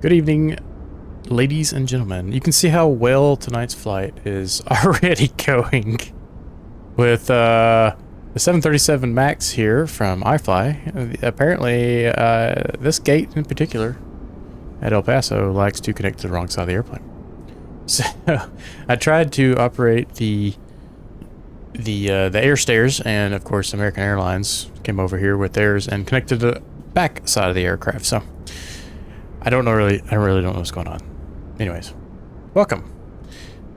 Good evening, ladies and gentlemen. You can see how well tonight's flight is already going with the 737 MAX here from iFly. Apparently, this gate in particular at El Paso likes to connect to the wrong side of the airplane. So I tried to operate the air stairs, and of course American Airlines came over here with theirs and connected to the back side of the aircraft. So I really don't know what's going on. Anyways, welcome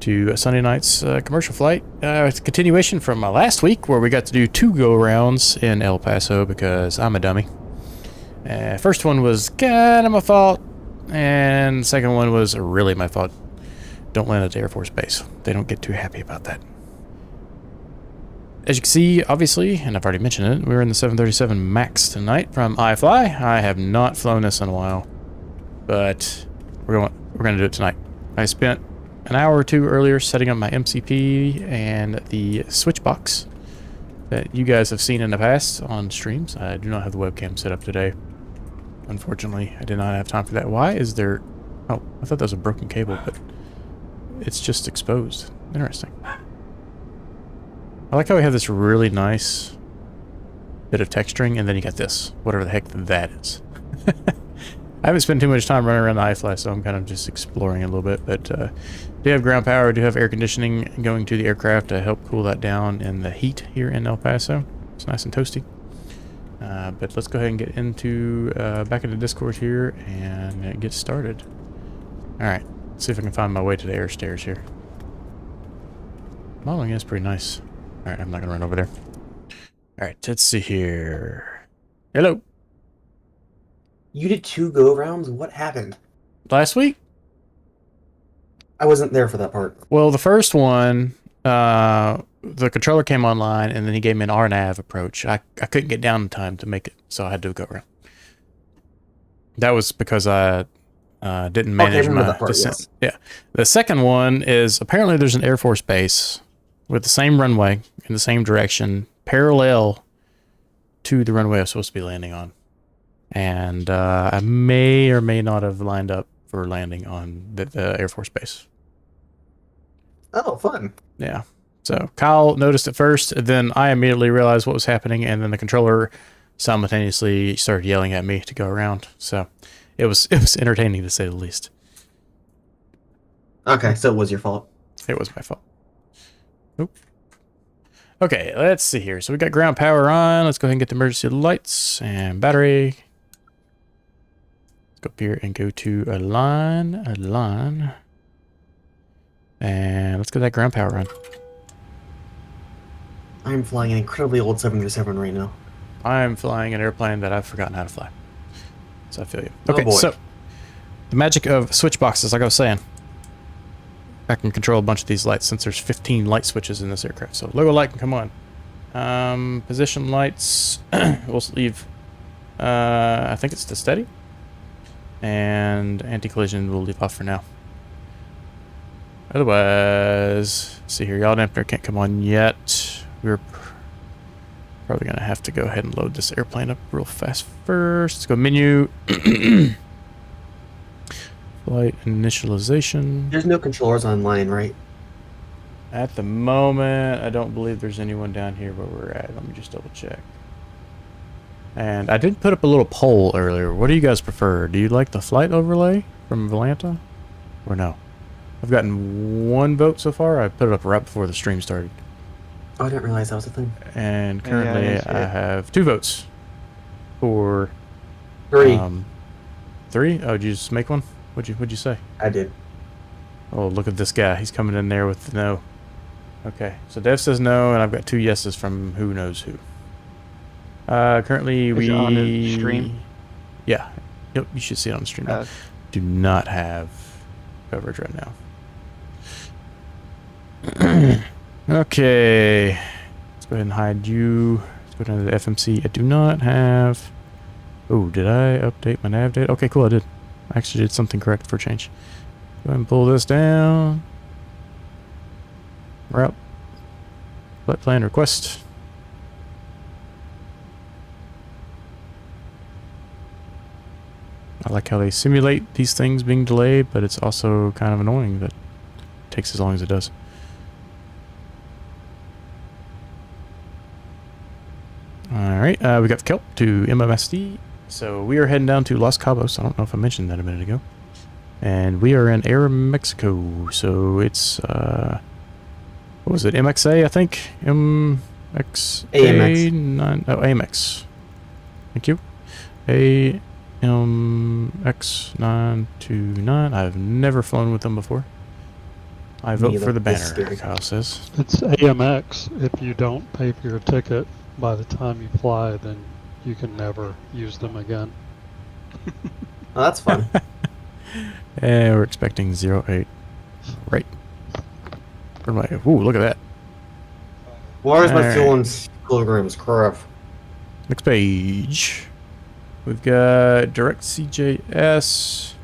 to Sunday night's commercial flight. It's a continuation from last week where we got to do 2 go-rounds in El Paso because I'm a dummy. First one was kind of my fault, and the second one was really my fault. Don't land at the Air Force Base. They don't get too happy about that. As you can see, obviously, and I've already mentioned it, we're in the 737 MAX tonight from iFly. I have not flown this in a while, but we're going to do it tonight. I spent an hour or two earlier setting up my MCP and the switch box that you guys have seen in the past on streams. I do not have the webcam set up today. Unfortunately, I did not have time for that. Why is there... Oh, I thought that was a broken cable, but it's just exposed. Interesting. I like how we have this really nice bit of texturing, and then you got this, whatever the heck that is. I haven't spent too much time running around the iFly, so I'm kind of just exploring a little bit. But do have ground power, do have air conditioning going to the aircraft to help cool that down in the heat here in El Paso. It's nice and toasty. But let's go ahead and get into back into Discord here and get started. All right, let's see if I can find my way to the air stairs here. Modeling is pretty nice. All right, I'm not gonna run over there. All right, let's see here. Hello. You did 2 go-rounds? What happened? Last week? I wasn't there for that part. Well, the first one, the controller came online, and then he gave me an RNAV approach. I couldn't get down in time to make it, so I had to go around. That was because I didn't manage my descent. Yes. Yeah. The second one is apparently there's an Air Force base with the same runway in the same direction, parallel to the runway I was supposed to be landing on. And I may or may not have lined up for landing on the Air Force Base. Oh, fun. Yeah. So Kyle noticed it first, then I immediately realized what was happening, and then the controller simultaneously started yelling at me to go around. So it was entertaining to say the least. Okay, so it was your fault. It was my fault. Oop. Okay, let's see here. So we got ground power on. Let's go ahead and get the emergency lights and battery. Up here and go to a line, and let's get that ground power on. I'm flying an incredibly old 737 right now. I'm flying an airplane that I've forgotten how to fly. So I feel you. Okay, oh boy. So the magic of switch boxes, like I was saying. I can control a bunch of these lights since there's 15 light switches in this aircraft. So logo light can come on. Position lights, we'll leave, I think it's to steady. And anti-collision we'll leave off for now. Otherwise, let's see here, yaw dampener can't come on yet. We're probably gonna have to go ahead and load this airplane up real fast first. Let's go menu. Flight initialization. There's no controllers online, right? At the moment, I don't believe there's anyone down here where we're at. Let me just double check. And I did put up a little poll earlier. What do you guys prefer? Do you like the flight overlay from Volanta? Or no? I've gotten 1 vote so far. I put it up right before the stream started. Oh, I didn't realize that was a thing. And currently I have 2 votes. For 3. 3? Oh, did you just make one? What'd you say? I did. Oh, look at this guy. He's coming in there with no. Okay, so Dev says no, and I've got 2 yeses from who knows who. Currently we on the stream. Yeah, yep, you should see it on the stream. Do not have coverage right now. Okay, let's go ahead and hide you. Let's go down to the FMC. I do not have. Oh, did I update my nav data? Okay, cool. I did. I actually did something correct for a change. Go ahead and pull this down. Route. Flight plan request. I like how they simulate these things being delayed, but it's also kind of annoying that it takes as long as it does. Alright, we got the KELP to MMSD. So we are heading down to Los Cabos. I don't know if I mentioned that a minute ago. And we are in Air Mexico. So it's, what was it? MXA, I think? MXA? AMX. Oh, AMX. Thank you. AMX929. I've never flown with them before. I vote for the banner, Kyle says. It's AMX. If you don't pay for your ticket by the time you fly, then you can never use them again. Oh, that's fun. And we're expecting 08. Right. Where am I? Ooh, look at that. Why is my Alright. fuel in kilograms? Crap. Next page. We've got direct CJS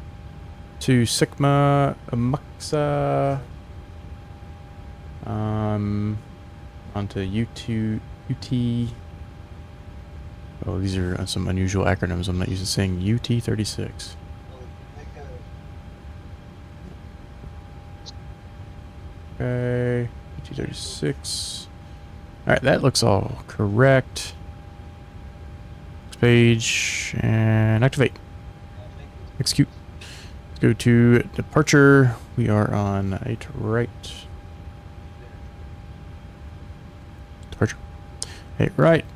to SIKMA, UMAXA, onto U2, UT. Oh, these are some unusual acronyms. I'm not used to saying UT36. Okay, UT36. Alright, that looks all correct. Next page, and activate. Execute. Let's go to departure. We are on 8 right. Departure. 8 right.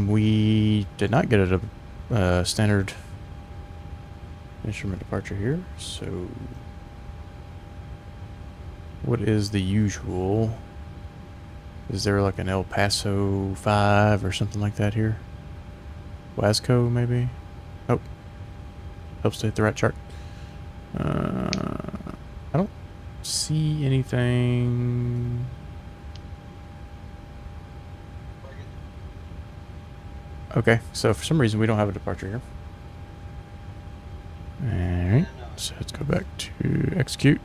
We did not get a standard instrument departure here, so what is the usual? Is there like an El Paso 5 or something like that here? Wasco maybe? Oh, helps to hit the right chart. I don't see anything. Okay, so for some reason we don't have a departure here. Alright, so let's go back to execute,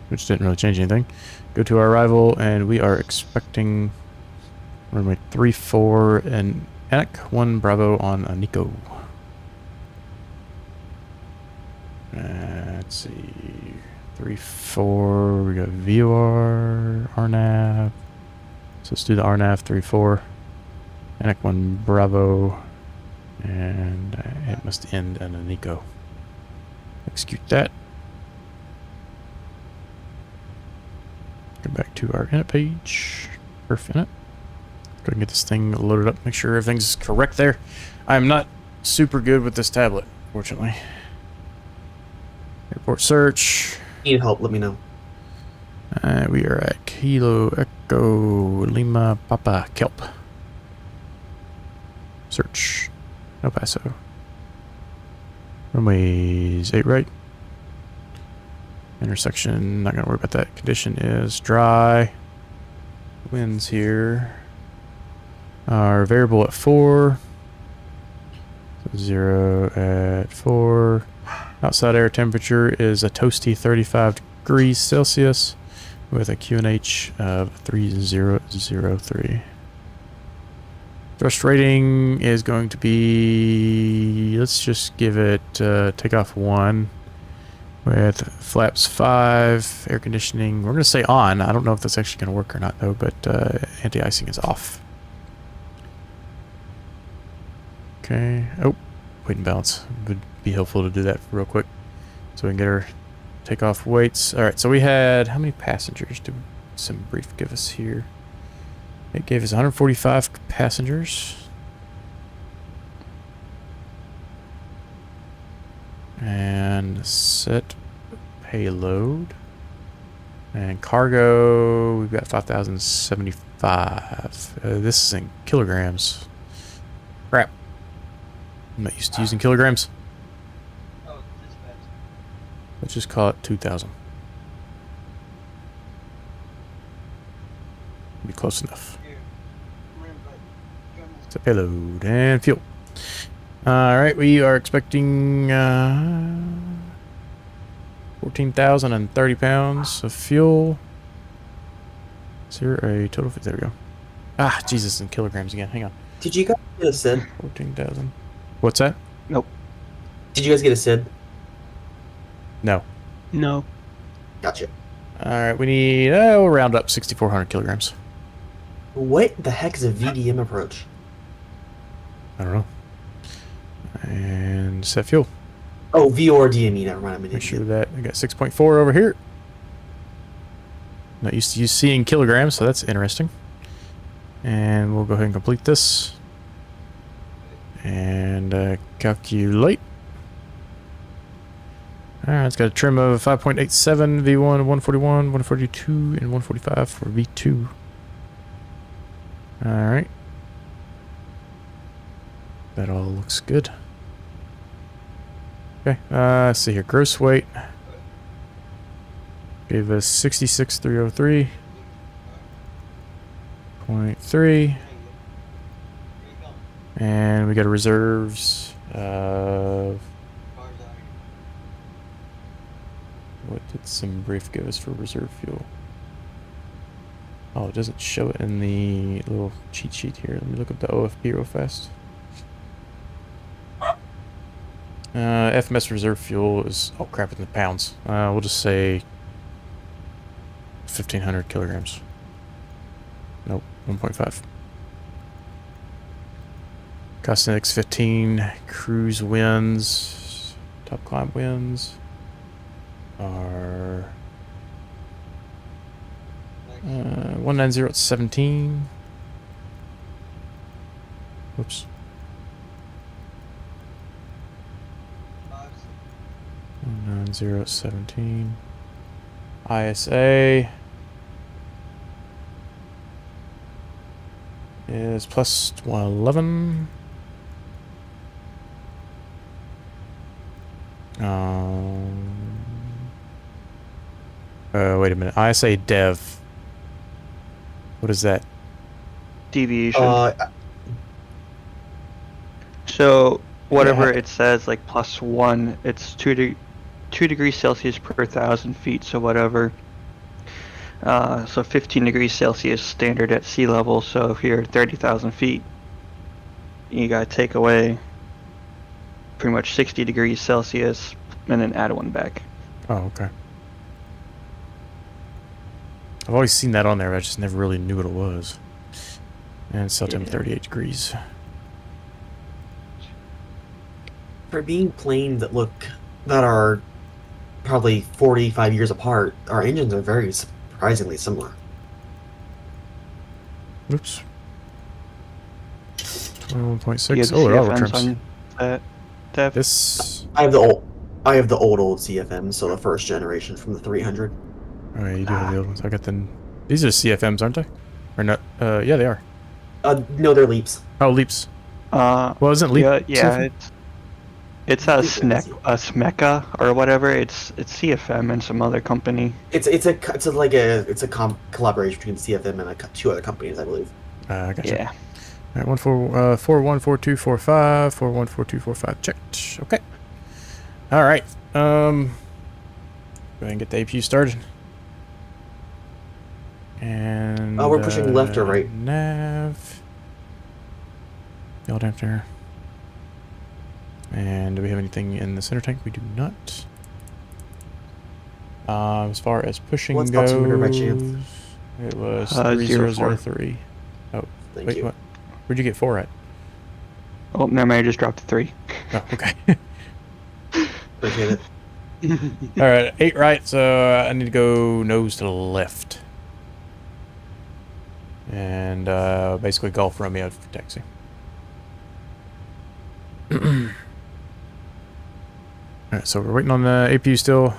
which didn't really change anything. Go to our arrival, and we are expecting runway 34 and ENEKO 1 Bravo on ENEKO. Let's see, 34, we got VOR, RNAV. So let's do the RNAV 34. ENEKO 1 Bravo, and it must end on ENEKO. Execute that. Go back to our init page. Perf init. Go ahead and get this thing loaded up. Make sure everything's correct there. I'm not super good with this tablet, fortunately. Airport search. Need help? Let me know. We are at Kilo Echo Lima Papa KELP. Search. No Paso. Runways 8 right. Intersection, not gonna worry about that. Condition is dry. Winds here are variable at 4. So 0 at 4. Outside air temperature is a toasty 35 degrees Celsius with a QNH of 3003. Thrust rating is going to be, let's just give it takeoff 1 with flaps 5, air conditioning. We're going to say on. I don't know if that's actually going to work or not though, but anti-icing is off. Okay. Oh, weight and balance. Would be helpful to do that real quick so we can get our takeoff weights. Alright, so we had, how many passengers did some brief give us here? It gave us 145 passengers. And set payload. And cargo, we've got 5,075. This is in kilograms. Crap. I'm not used to using kilograms. Let's just call it 2,000. Be close enough. It's a payload and fuel. Alright, we are expecting 14,030 pounds of fuel. Is there a total? There we go. Ah, Jesus, in kilograms again. Hang on. Did you guys get a SID? 14,000. What's that? Nope. Did you guys get a SID? No. No. Gotcha. All right, we need, we'll round up 6,400 kilograms. What the heck is a VDM approach? I don't know. And set fuel. Oh, VOR-DME, never mind, I'm an Make sure idiot. that I got 6.4 over here. Not used to seeing kilograms, so that's interesting. And we'll go ahead and complete this. And calculate. Alright, it's got a trim of 5.87, V1, 141, 142, and 145 for V2. Alright. That all looks good. Okay, let's see here. Gross weight gave us 66,303.3. And we got a reserves of... What did some brief give us for reserve fuel? Oh, it doesn't show it in the little cheat sheet here. Let me look up the OFP real fast. FMS reserve fuel is, oh crap, it's in pounds. We'll just say 1,500 kilograms. Nope, 1.5. Cost index 15. Cruise winds, top climb winds are 190 at 17. Whoops. 190 at 17. ISA is plus 111. Wait a minute. ISA dev. What is that? Deviation. So whatever it says, like +1, it's 2 degrees Celsius per 1,000 feet. So whatever. So 15 degrees Celsius standard at sea level. So if you're 30,000 feet, you gotta take away pretty much 60 degrees Celsius and then add 1 back. Oh, okay. I've always seen that on there, but I just never really knew what it was. And it's set to 38 degrees. For being planes that are probably 45 years apart, our engines are very surprisingly similar. Oops. 21.6. You have the Oh, they're all CFMs trims. on that, Dev? This. I have the old CFM, so the first generation from the 300. Oh, yeah, you do have the old ones. I got the. These are CFMs, aren't they? Or not? Yeah, they are. No, they're Leaps. Oh, Leaps. Well, isn't Leap? yeah, it's a SMECA or whatever. It's CFM and some other company. It's a collaboration between CFM and 2 other companies, I believe. I gotcha. Yeah. All right, 414245, 414245 checked. Okay. All right. Go ahead and get the APU started. And we're pushing left or right? Nav. Y'all down there. And do we have anything in the center tank? We do not. As far as pushing What's goes, altimeter by chance? it was 0.04. 3003. Oh, Thank wait, you. what? Where'd you get 4 at? Oh, never mind. I just dropped to 3. Oh, okay. Appreciate it. All right, 8 right, so I need to go nose to the left. And basically Golf Romeo for taxi. Alright, so we're waiting on the APU still.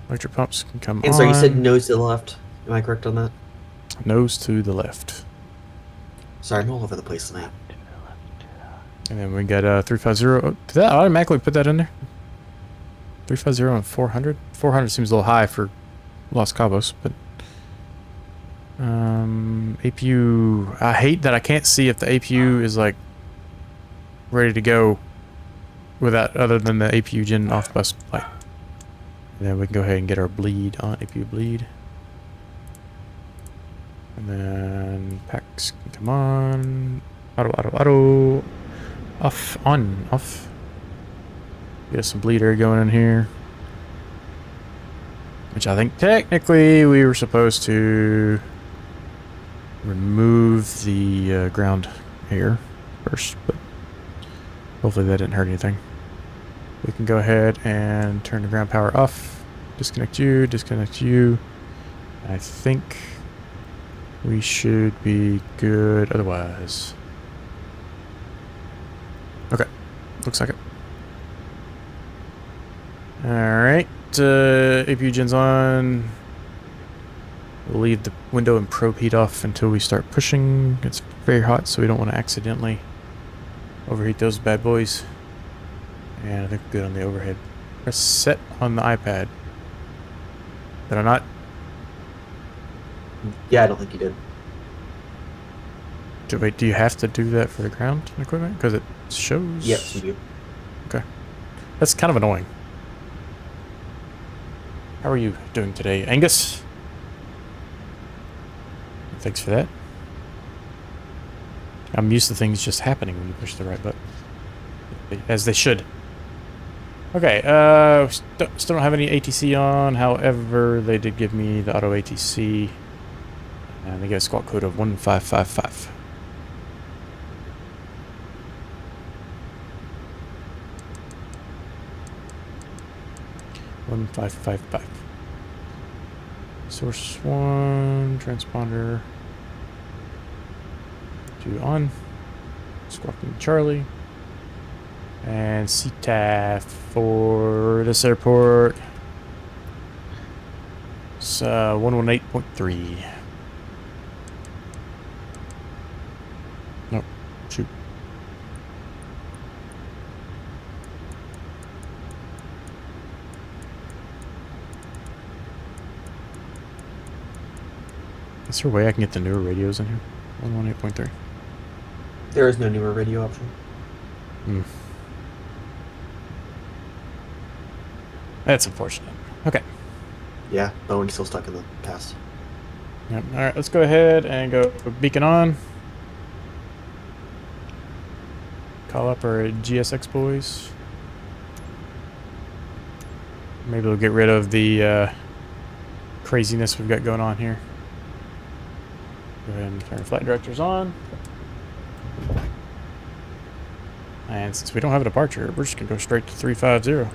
Electric pumps can come And on. so you said nose to the left. Am I correct on that? Nose to the left. Sorry, I'm all over the place tonight. And then we got 350. Oh, did that automatically put that in there? 350 and 400? 400 seems a little high for Los Cabos, but... APU... I hate that I can't see if the APU is, like, ready to go without other than the APU gen off bus light. And then we can go ahead and get our bleed on APU bleed. And then packs can come on. Auto. Off, on, off. Get some bleed air going in here. Which I think technically we were supposed to remove the ground air first, but hopefully that didn't hurt anything. We can go ahead and turn the ground power off. Disconnect you, disconnect you. I think we should be good otherwise. Okay, looks like it. Alright, APU gen's on. We'll leave the window and probe heat off until we start pushing. It's very hot, so we don't want to accidentally overheat those bad boys. And I think we're good on the overhead. Press set on the iPad. Did I not? Yeah, I don't think you did. Wait, do you have to do that for the ground equipment? Because it shows... Yes, you do. Okay. That's kind of annoying. How are you doing today, Angus? Thanks for that. I'm used to things just happening when you push the right button. As they should. Okay, still don't have any ATC on, however, they did give me the auto ATC. And they get a squawk code of 1555. Source 1, transponder 2 on, squawking Charlie, and CTAF for this airport. It's 118.3. Nope, shoot. Is there a way I can get the newer radios in here? 118.3. There is no newer radio option. Hmm. That's unfortunate. Okay. Yeah, Boeing's still stuck in the past. Yep. Alright, let's go ahead and go beacon on. Call up our GSX boys. Maybe we'll get rid of the craziness we've got going on here. Go ahead and turn flight directors on. And since we don't have a departure, we're just going to go straight to 350.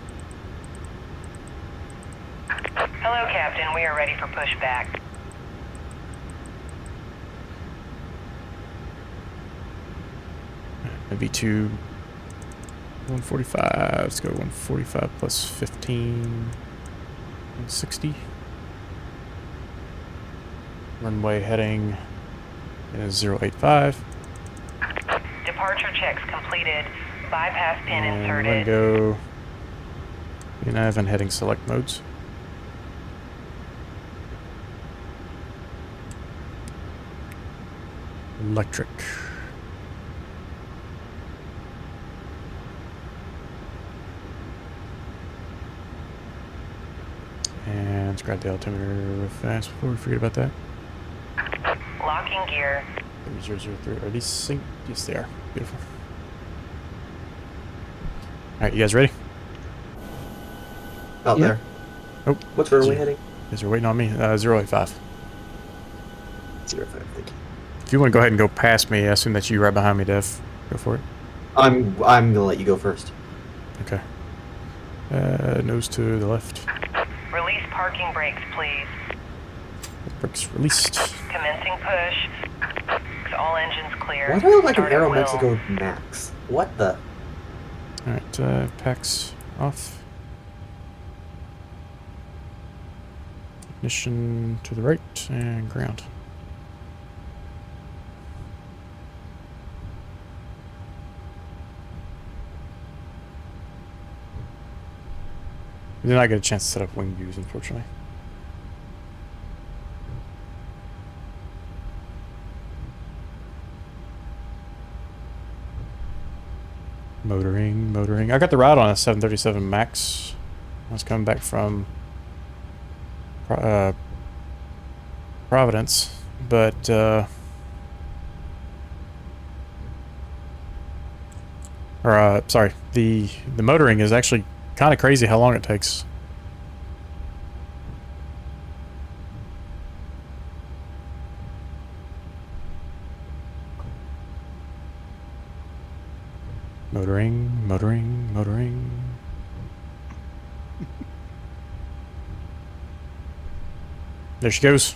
Hello, Captain. We are ready for pushback. Maybe to 145. Let's go 145 plus 15. 160. Runway heading is 085. Departure checks completed. Bypass pin And inserted. go. nav and heading select modes. Electric. And let's grab the altimeter real fast before we forget about that. Locking gear. 3003. Are these synced? Yes, they are. Beautiful. Alright, you guys ready? Out Yeah. there. Oh. What's where are we Zero. heading? You guys are waiting on me? 085. 05, thank you. If you want to go ahead and go past me, I assume that's you right behind me, Dev. Go for it. I'm gonna let you go first. Okay. Nose to the left. Release parking brakes, please. Brakes released. Commencing push. All engines clear. Why do I look like an Start at Aero will. Mexico Max? What the? Alright, packs off. Ignition to the right and ground. We did not get a chance to set up wing views, unfortunately. Motoring. I got the route on a 737 MAX. I was coming back from Providence, but Or, sorry, the motoring is actually kind of crazy how long it takes. Motoring. There she goes.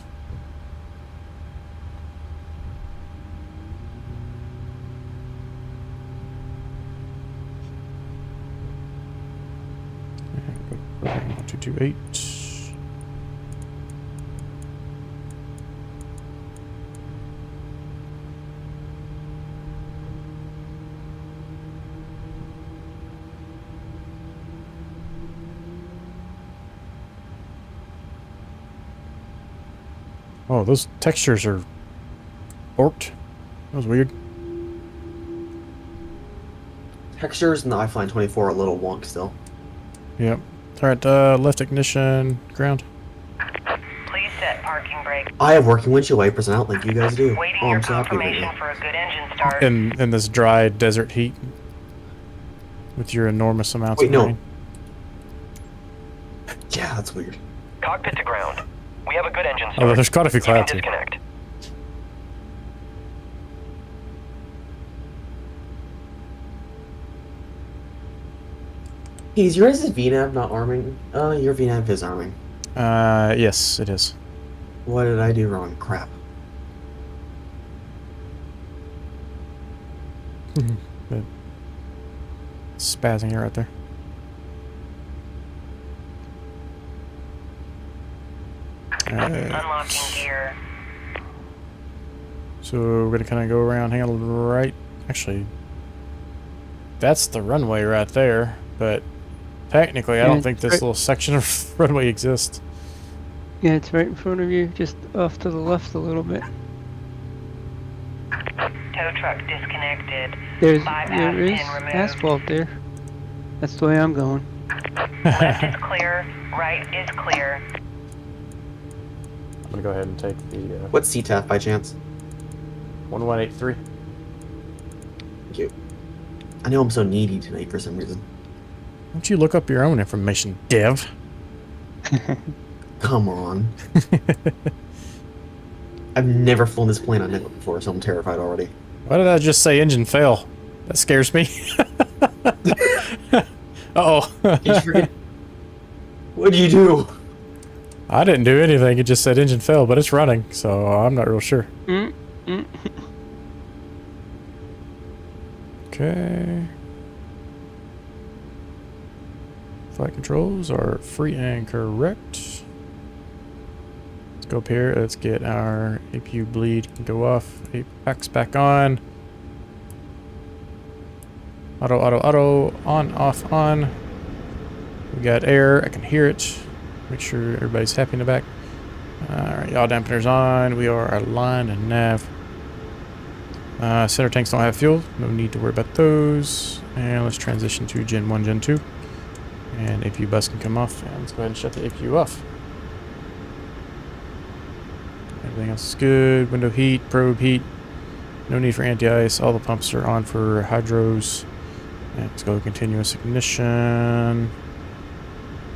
And 1228. Oh, those textures are orked. That was weird. Textures in the iFly 24 are a little wonk still. Yep. Alright, left ignition, ground. Please set parking brake. I have working windshield wipers out like you guys do. Waiting Oh, your I'm so happy right confirmation now. for a good engine start. In this dry desert heat. With your enormous amounts Wait, of no. rain. Yeah, that's weird. Cockpit to ground. We have a good engine Oh, start. there's quite a few You can clouds here. disconnect. Hey, is your guys' VNAV not arming? Your VNAV is arming. Yes, it is. What did I do wrong? Crap. But spazzing it right there. Unlocking gear. So we're gonna kind of go around, hang on right. Actually, that's the runway right there. But technically, I don't Yeah, think this right. little section of runway exists. Yeah, it's right in front of you, just off to the left a little bit. Tow truck disconnected. There is Bypass pin removed. asphalt there. That's the way I'm going. Left is clear. Right is clear. I'm gonna go ahead and take the What's CTAF by chance? 1183. Thank you. I know I'm so needy tonight for some reason. Why don't you look up your own information, Dev? Come on. I've never flown this plane on NOTAMS before, so I'm terrified already. Why did I just say engine fail? That scares me. Uh-oh. Did you forget? What do you do? I didn't do anything. It just said engine fail, but it's running, so I'm not real sure. Okay. Flight controls are free and correct. Let's go up here. Let's get our APU bleed. Go off. Apex back on. Auto. On, off, on. We got air. I can hear it. Make sure everybody's happy in the back. Alright, yaw dampeners on. We are aligned and nav. Center tanks don't have fuel. No need to worry about those. And let's transition to Gen 1, Gen 2. And APU bus can come off. And let's go ahead and shut the APU off. Everything else is good. Window heat, probe heat. No need for anti-ice. All the pumps are on for hydros. And let's go continuous ignition.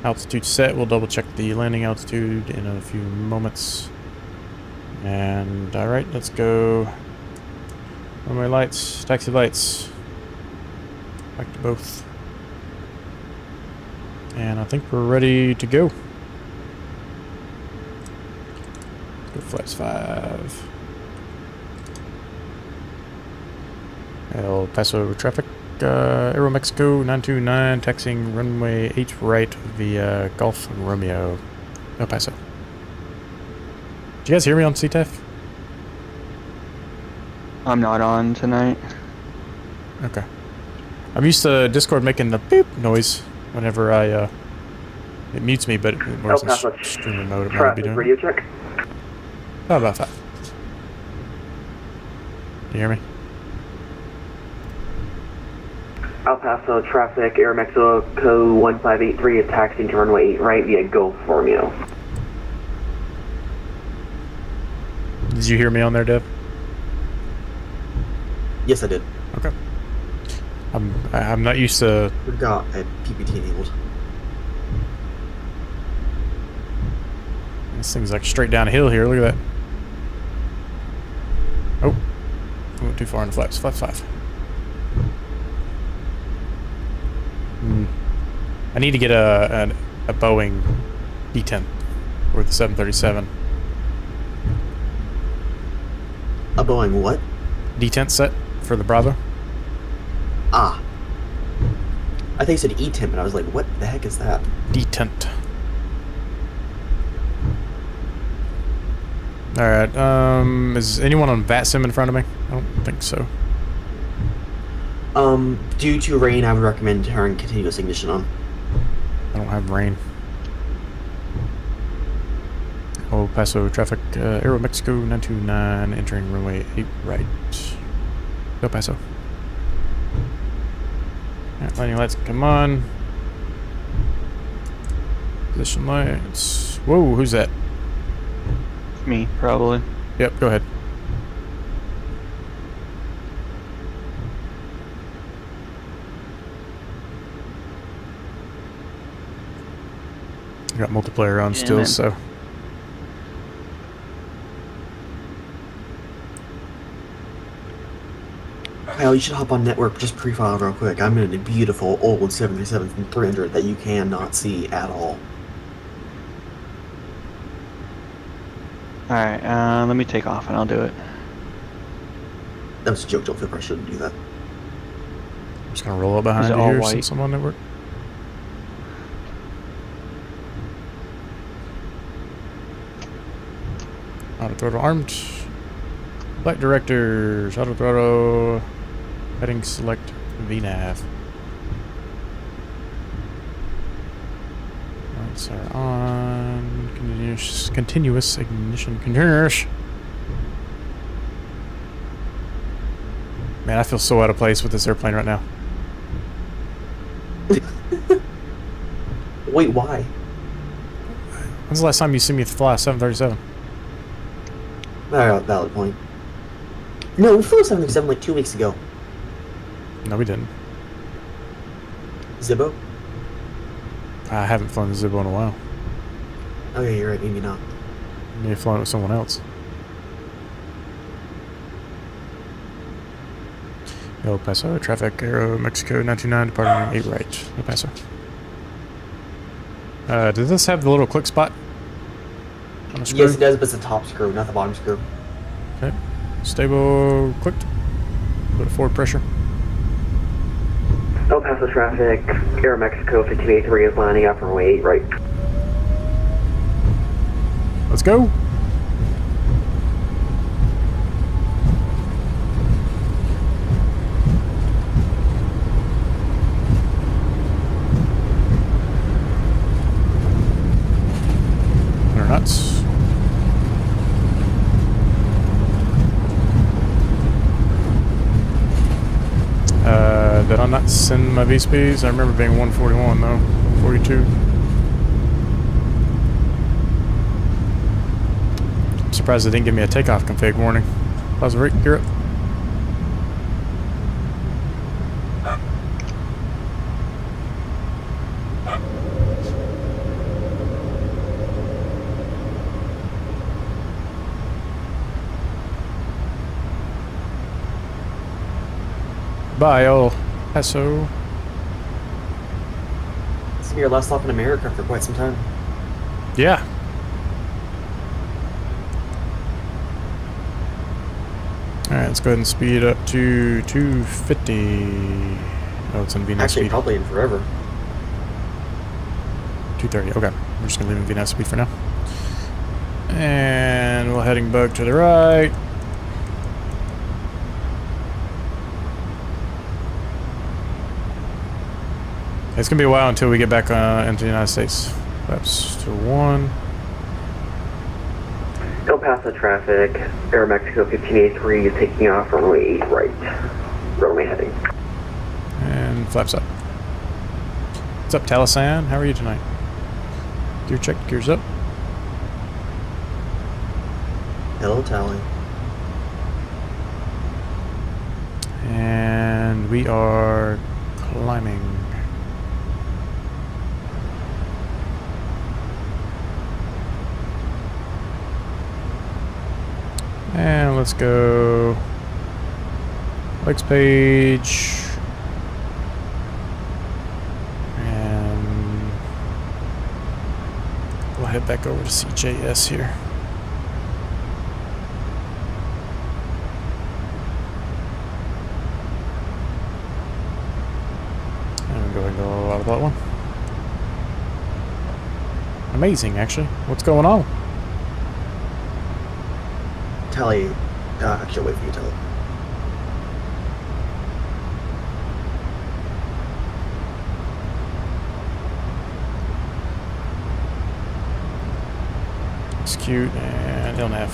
Altitude set. We'll double check the landing altitude in a few moments. And alright, let's go. Runway lights, taxi lights. Back to both. And I think we're ready to go. Let's go flights 5. El Paso traffic. Aero Mexico 929, taxiing runway 8 right via Golf Romeo. El Paso. Did you guys hear me on CTF? I'm not on tonight. Okay. I'm used to Discord making the beep noise whenever I, it mutes me, but it works in streamer mode. It might be doing. Radio check. How about 5? You hear me? El Paso traffic, Air Mexico 1583 is taxiing to runway 8 right via Gulf Romeo. Did you hear me on there, Dev? Yes, I did. Okay. I'm not used to. We've got a PPT enabled. This thing's like straight downhill here. Look at that. Oh, I went too far in the flaps. Flaps 5. I need to get a Boeing D10 or the 737. A Boeing what? D10 set for the Bravo. Ah. I think you said E10, and I was like, what the heck is that? D10. Alright, is anyone on VATSIM in front of me? I don't think so. Due to rain, I would recommend turning continuous ignition on. I don't have rain. Oh, Paso traffic, Aero Mexico 929, entering runway 8 right. Go Paso. Alright, landing lights, come on. Position lights. Whoa, who's that? Me, probably. Yep, go ahead. I got multiplayer on still, man. so. Kyle, you should hop on network just pre-file real quick. I'm in a beautiful old 737-300 that you cannot see at all. Alright, let me take off and I'll do it. That was a joke. Don't feel pressure to do that. I'm just gonna roll up behind Is it you all here white? since I'm on network. Auto throttle armed. Flight directors. Auto throttle. Heading select VNAV. Lights are on. Continuous ignition. Continuous. Man, I feel so out of place with this airplane right now. Wait, why? When's the last time you see me fly a 737? Valid point. No, we flew a 737 like 2 weeks ago. No, we didn't. Zibbo? I haven't flown the Zibbo in a while. Oh yeah, you're right. Maybe not. Maybe have flown it with someone else. El Paso, traffic, Aero, Mexico, 929, departing 8 right. El Paso. Does this have the little click spot on the screw? Yes, it does, but it's the top screw, not the bottom screw. Okay. Stable, clicked. Put forward pressure. El Paso traffic, Air Mexico 1583 is lining up runway 8 right. Let's go. Or nuts. Did I not send my VSPs? I remember being 141 though, 142. I'm surprised they didn't give me a takeoff config warning. How's Rick? You're up. Bye, El Paso. This will be your last stop in America for quite some time. Yeah. Alright, let's go ahead and speed up to 250. Oh, it's in VNAV Actually, speed. probably in forever. 230. Okay, we're just gonna leave in VNAV speed for now. And we're heading back to the right. It's gonna be a while until we get back into the United States. Perhaps to 1. El Paso traffic, Air Mexico 1583 is taking off runway 8 right. Runway heading. And flaps up. What's up, Talisan? How are you tonight? Gear check, gears up. Hello, Tally. And we are climbing. And let's go Legs page. And we'll head back over to CJS here. And we're going to go out of that one. Amazing, actually. What's going on? Tally, actually, wait for you, Tally. Execute and LNAV.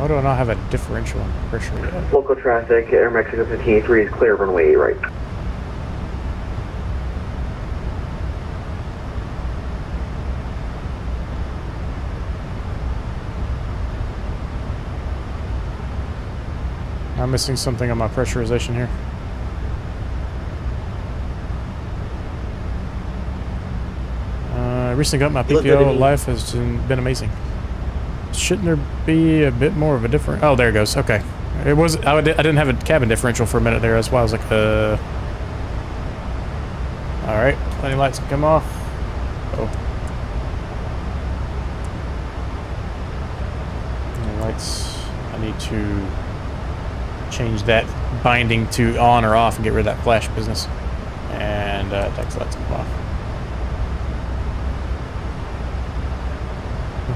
Why do I not have a differential in pressure yet? Local traffic, Air Mexico 1583 is clear, runway 8 right. I'm missing something on my pressurization here. I recently got my PPO. Life has been amazing. Shouldn't there be a bit more of a different? Oh, there it goes. Okay, it was. I didn't have a cabin differential for a minute there. That's why I was like, All right, landing lights can come off. Oh, landing lights. I need to change that binding to on or off and get rid of that flash business. And taxi lights come off.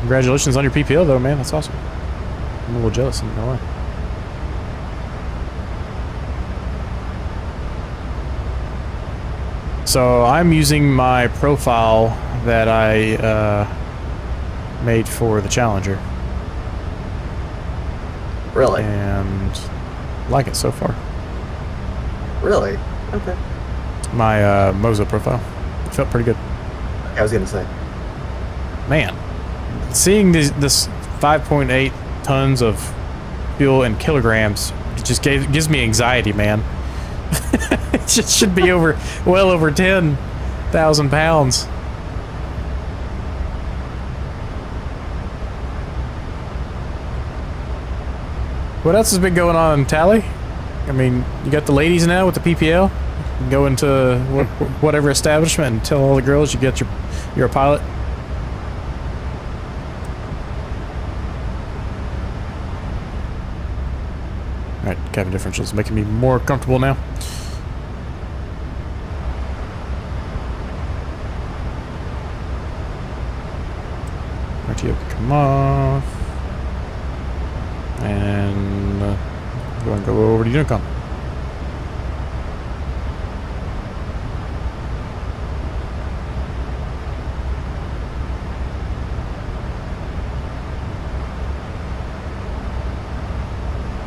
Congratulations on your PPO though, man. That's awesome. I'm a little jealous, I'm not gonna lie. So I'm using my profile that I made for the Challenger. Really? And like it so far. Really? Okay. My Mozo profile. It felt pretty good. I was gonna say. Man. Seeing this 5.8 tons of fuel in kilograms just gives me anxiety, man. It just should be well over 10,000 pounds. What else has been going on, Tally? I mean, you got the ladies now with the PPL. You can go into whatever establishment and tell all the girls you're a pilot. Alright, cabin differential is making me more comfortable now. RTO can come off. And go and go over to Unicom.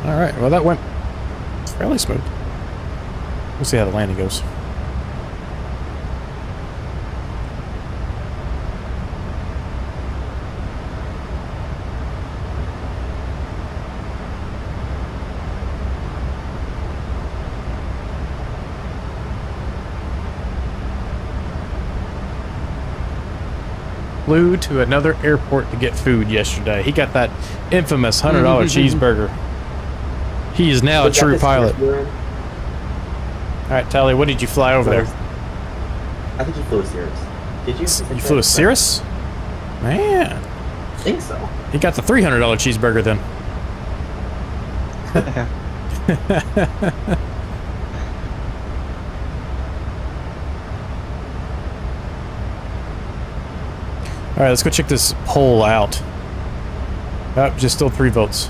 Alright, well that went fairly smooth. We'll see how the landing goes. Flew to another airport to get food yesterday. He got that infamous $100 cheeseburger. He is now a true pilot. Alright, Tally, what did you fly over there? I think you flew a Cirrus. Did you? You flew a Cirrus? Man. I think so. He got the $300 cheeseburger then. Alright, let's go check this poll out. Oh, just still 3 votes.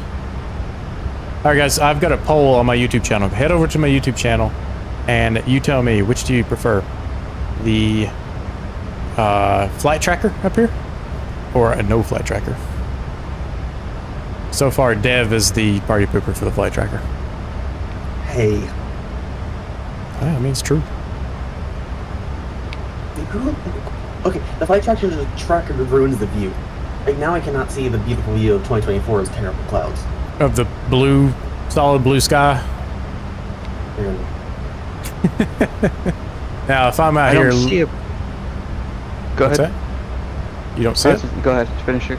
Alright guys, I've got a poll on my YouTube channel. Head over to my YouTube channel and you tell me, which do you prefer? The flight tracker up here or a no flight tracker? So far, Dev is the party pooper for the flight tracker. Hey, I mean, it's true. okay, the flight tracker ruins the view. Like now I cannot see the beautiful view of 2024's terrible clouds. Of the blue, solid blue sky. And Now, if I'm out I here... don't see a. Go What's ahead. that? You don't see it? Go ahead. Finish your.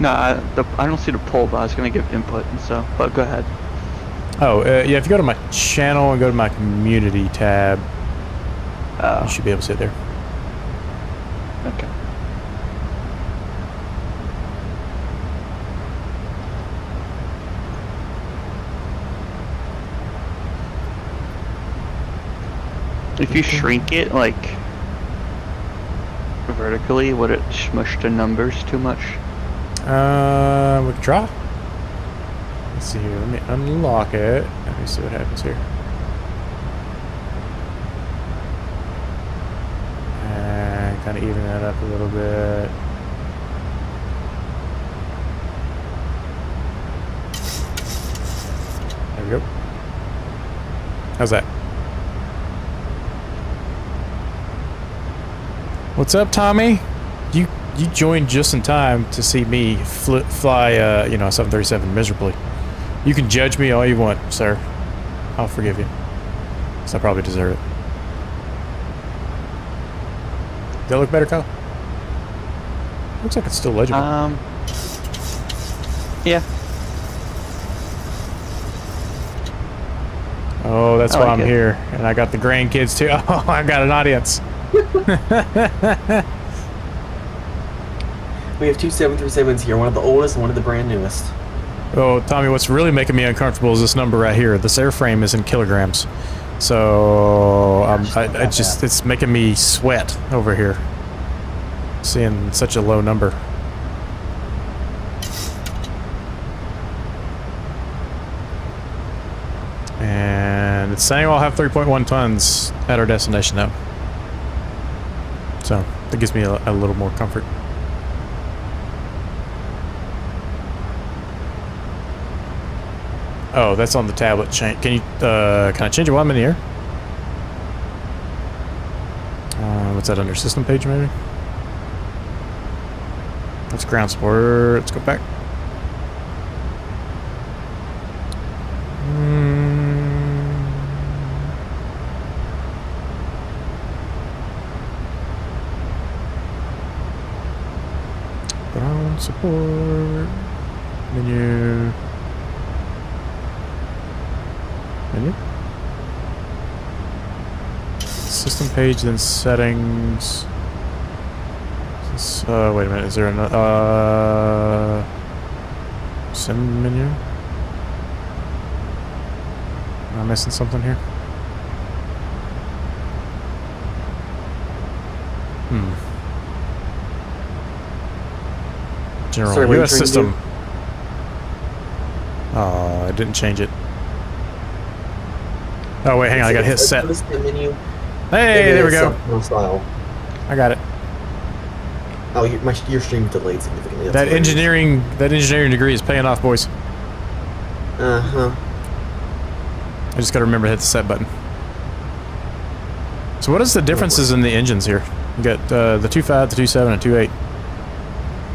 No, I don't see the poll, but I was gonna give input, and so. But go ahead. Oh, yeah, if you go to my channel and go to my community tab, you should be able to see it there. Okay. If you shrink it, like, vertically, would it smush the numbers too much? We can try. Let's see here. Let me unlock it. Let me see what happens here. And kind of even that up a little bit. There we go. How's that? What's up, Tommy? You joined just in time to see me fly, a 737 miserably. You can judge me all you want, sir. I'll forgive you. 'Cause I probably deserve it. Does that look better, Kyle? Looks like it's still legible. Yeah. Oh, that's I why like I'm it. here. And I got the grandkids too. Oh, I've got an audience. we have two 737s here, one of the oldest and one of the brand newest. Oh, Tommy, what's really making me uncomfortable is this number right here. This airframe is in kilograms. So it's making me sweat over here. Seeing such a low number. And it's saying I'll have 3.1 tons at our destination now. So that gives me a little more comfort. Oh, that's on the tablet. Can I change it while I'm in the air? What's that under? System page, maybe? That's ground support. Let's go back. Ground support. Menu. System page, then settings. Wait a minute, is there another send menu? Am I missing something here? General Sorry, what are you US trying to system. do? Oh, I didn't change it. Oh wait, hang on, I gotta hit set. Menu. Hey, there we go. Style. I got it. Oh, your stream delayed significantly. That's That what it is. engineering degree is paying off, boys. Uh-huh. I just gotta remember to hit the set button. So what is the differences in the engines here? You got the 2.5, the 2.7, and 2.8.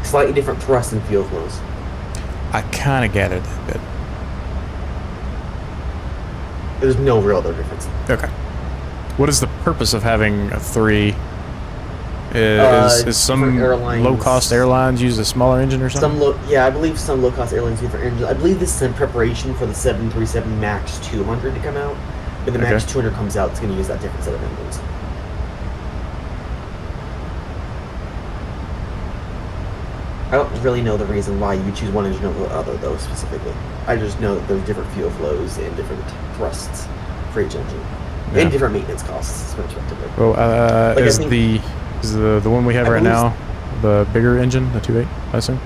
Slightly different thrust and fuel flows. I kind of get it a bit. There's no real other difference. Okay. What is the purpose of having a 3? Is some different airlines- low-cost airlines use a smaller engine or something? I believe some low-cost airlines use different engines. I believe this is in preparation for the 737 MAX 200 to come out. When the MAX Okay. 200 comes out, it's going to use that different set of engines. I don't really know the reason why you choose one engine over the other, though, specifically. I just know that there's different fuel flows and different thrusts for each engine. Yeah. And different maintenance costs, respectively. Well, Like, I is think- the one we have I right believe- now the bigger engine, the 2.8, I assume?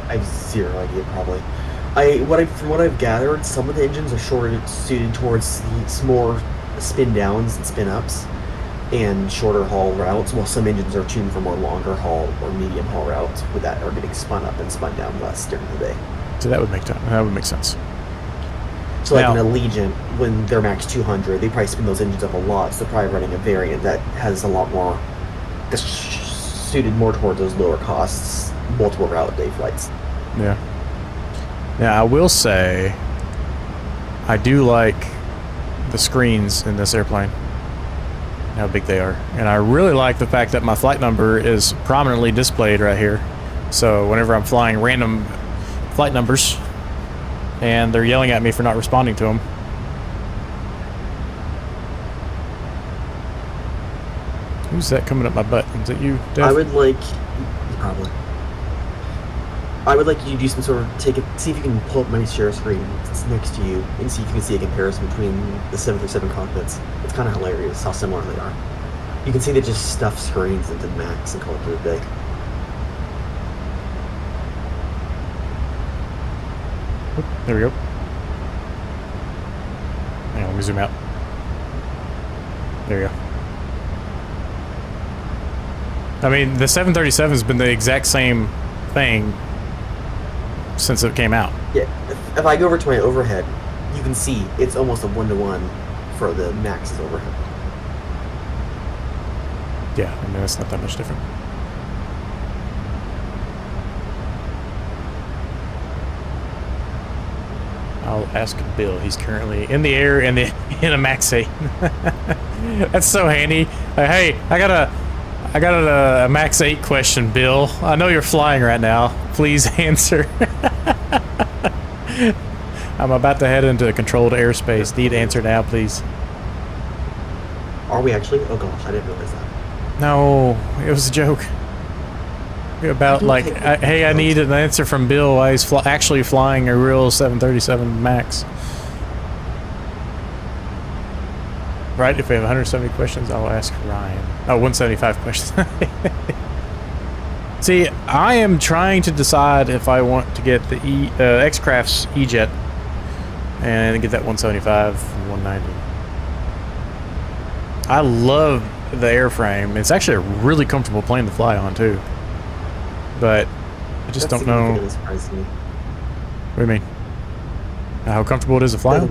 I have zero idea, probably. From what I've gathered, some of the engines are suited towards the more spin downs and spin ups and shorter haul routes, while some engines are tuned for more longer haul or medium haul routes with that are getting spun up and spun down less during the day. So that would make sense. So like Now- an Allegiant when they're max 200, they probably spin those engines up a lot, so they're probably running a variant that has a lot more, that's suited more towards those lower costs, multiple route day flights. Yeah. Now, I will say, I do like the screens in this airplane, how big they are. And I really like the fact that my flight number is prominently displayed right here. So whenever I'm flying random flight numbers and they're yelling at me for not responding to them. Who's that coming up my butt? Is it you, Dave? I would like, probably. I would like you to do some sort of see if you can pull up my share screen that's next to you and see if you can see a comparison between the 737 cockpits. It's kind of hilarious how similar they are. You can see they just stuff screens into max and call it a day. Oop, there we go. Hang on, let me zoom out. There you go. I mean, the 737 has been the exact same thing since it came out. Yeah, if I go over to my overhead, you can see it's almost a 1-to-1 for the max's overhead. Yeah, I mean, that's not that much different. I'll ask Bill. He's currently in the air in a Max 8. That's so handy. Hey, I got a Max 8 question, Bill. I know you're flying right now. Please answer. I'm about to head into controlled airspace. Need answer now, please. Are we actually? Oh gosh, I didn't realize that. No, it was a joke. About like, hey, I need an answer from Bill why he's actually flying a real 737 Max. Right, if we have 170 questions, I'll ask Ryan. Oh, 175 questions. See, I am trying to decide if I want to get the X-Craft's E-Jet and get that 175 and 190. I love the airframe. It's actually a really comfortable plane to fly on, too. But I just don't know. Surprised me. What do you mean? How comfortable it is to fly?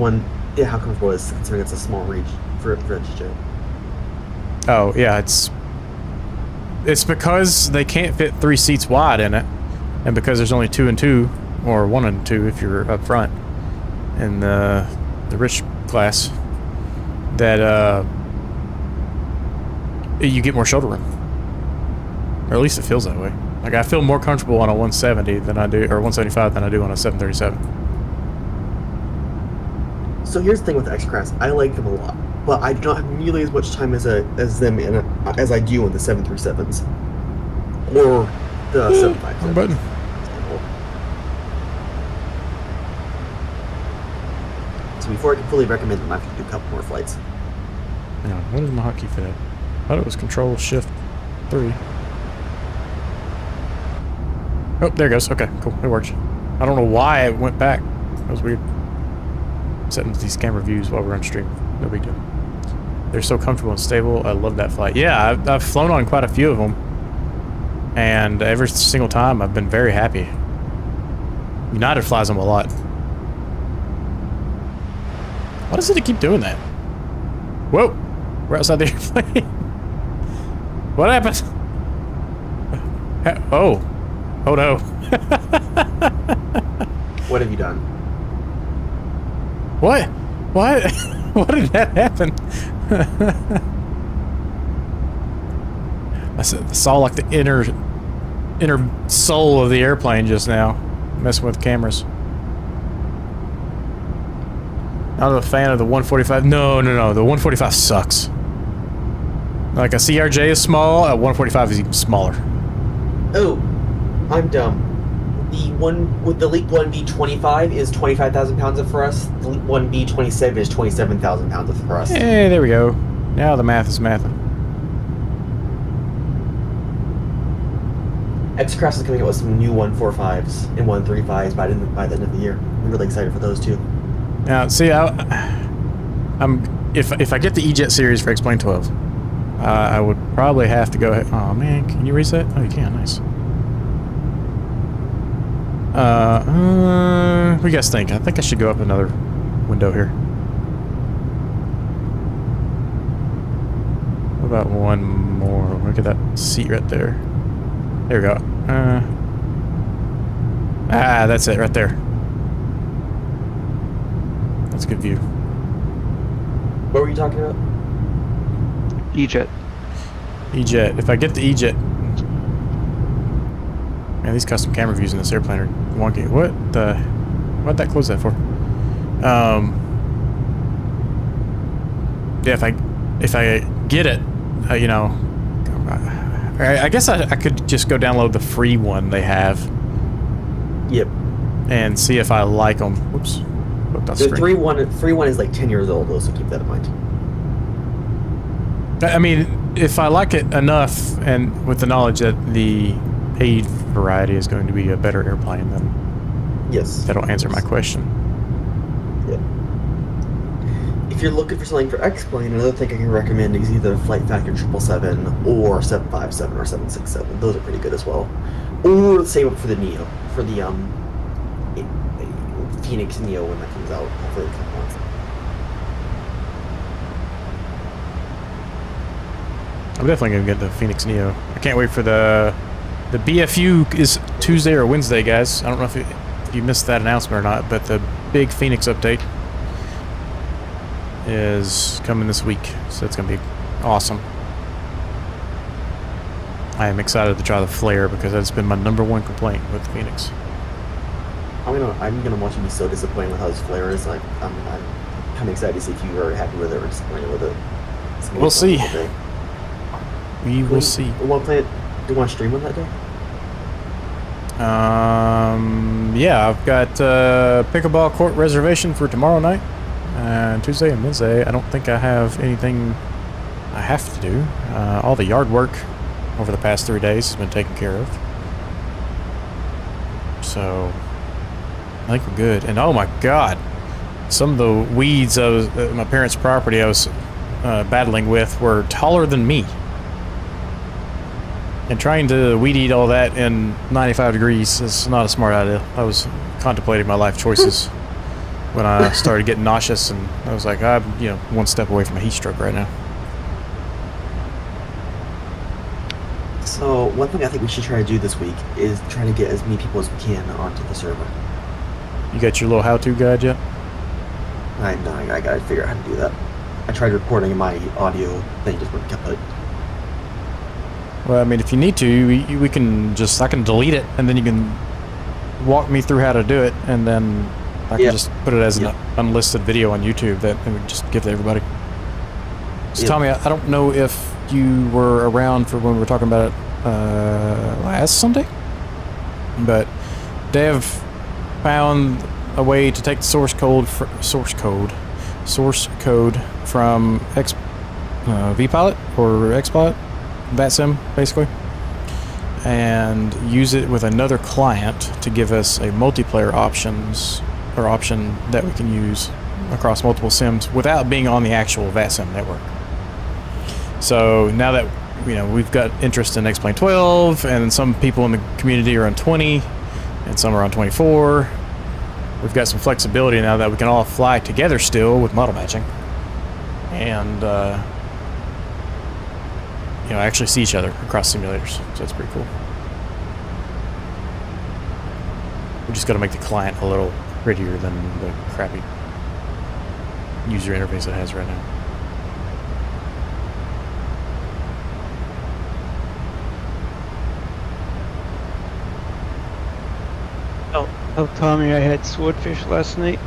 Yeah, how comfortable it is considering it's a small reach for a jet. Oh yeah, it's because they can't fit 3 seats wide in it, and because there's only 2 and 2, or 1 and 2 if you're up front in the rich class, that you get more shoulder room, or at least it feels that way. Like I feel more comfortable on a 170 than I do, or 175 than I do on a 737. So here's the thing with the X-Crafts. I like them a lot, but I do not have nearly as much time as them as I do on the 737s or the 757s. Button. So before I can fully recommend them, I have to do a couple more flights. Hang on, what is my hotkey for that? I thought it was Control Shift 3. Oh, there it goes. Okay, cool. It works. I don't know why it went back. That was weird. Setting these camera views while we're on stream. No big deal. They're so comfortable and stable. I love that flight. Yeah, I've flown on quite a few of them. And every single time I've been very happy. United flies them a lot. Why does it keep doing that? Whoa! We're outside the airplane. What happened? Oh. Oh no. What have you done? What? What? What did that happen? I saw like the inner soul of the airplane just now, messing with cameras. Not a fan of the 145. No. The 145 sucks. Like a CRJ is small, a 145 is even smaller. Oh, I'm dumb. The one with the LEAP 1B25 is 25,000 pounds of thrust. The LEAP 1B27 is 27,000 pounds of thrust. Hey, there we go. Now the math is mathing. X-Craft is coming out with some new 145s and 135s by the end of the year. I'm really excited for those too. Now, see, if I get the E-Jet series for X-Plane 12, I would probably have to go ahead. Oh man, can you reset? Oh, you can. Nice. What do you guys think? I think I should go up another window here. about one more? Look at that seat right there. There we go. That's it right there. That's a good view. What were you talking about? E-jet. E-jet. If I get the E-jet... Man, these custom camera views in this airplane are wonky. What the... What'd that close that for? Yeah, if I get it, you know... I guess I could just go download the free one they have. Yep. And see if I like them. Whoops. Flipped off The screen. free one is like 10 years old though, so keep that in mind. I mean, if I like it enough, and with the knowledge that the paid variety is going to be a better airplane, then Yes. that'll answer my question. Yeah. If you're looking for something for X-Plane, another thing I can recommend is either Flight Factor 777 or 757 or 767. Those are pretty good as well. Or save up for the Neo, for the Phoenix Neo when that comes out. Hopefully it comes out. I'm definitely gonna get the Phoenix Neo. I can't wait for the BFU is Tuesday or Wednesday, guys. I don't know if you missed that announcement or not, but the big Phoenix update is coming this week, so it's gonna be awesome. I am excited to try the flare because that's been my #1 complaint with the Phoenix. I'm gonna watch you be so disappointed with how this flare is. Like I'm kind of excited to see if you are happy with it or disappointed with it. It's gonna be We'll a fun see. little day. We will see. Do you want to stream on that day? Yeah, I've got pickleball court reservation for tomorrow night, and Tuesday and Wednesday. I don't think I have anything I have to do. All the yard work over the past 3 days has been taken care of, so I think we're good. And oh my God, some of the weeds at my parents' property I was battling with were taller than me. And trying to weed eat all that in 95 degrees is not a smart idea. I was contemplating my life choices when I started getting nauseous, and I was like, I'm, one step away from a heat stroke right now. So one thing I think we should try to do this week is try to get as many people as we can onto the server. You got your little how-to guide yet? I gotta figure out how to do that. I tried recording my audio, thing just wouldn't cut it. Well, I mean, if you need to, we can just, I can delete it, and then you can walk me through how to do it, and then I can just put it as an unlisted video on YouTube that we can just give to everybody. So Tommy, I don't know if you were around for when we were talking about it last Sunday, but Dev found a way to take the source code from vPilot or XPilot, VATSIM basically, and use it with another client to give us a multiplayer option that we can use across multiple sims without being on the actual VATSIM network. So now that we've got interest in X-Plane 12, and some people in the community are on 20, and some are on 24. We've got some flexibility now that we can all fly together still with model matching, and actually see each other across simulators. So that's pretty cool. We just got to make the client a little prettier than the crappy user interface it has right now. Oh, Tommy, I had swordfish last night.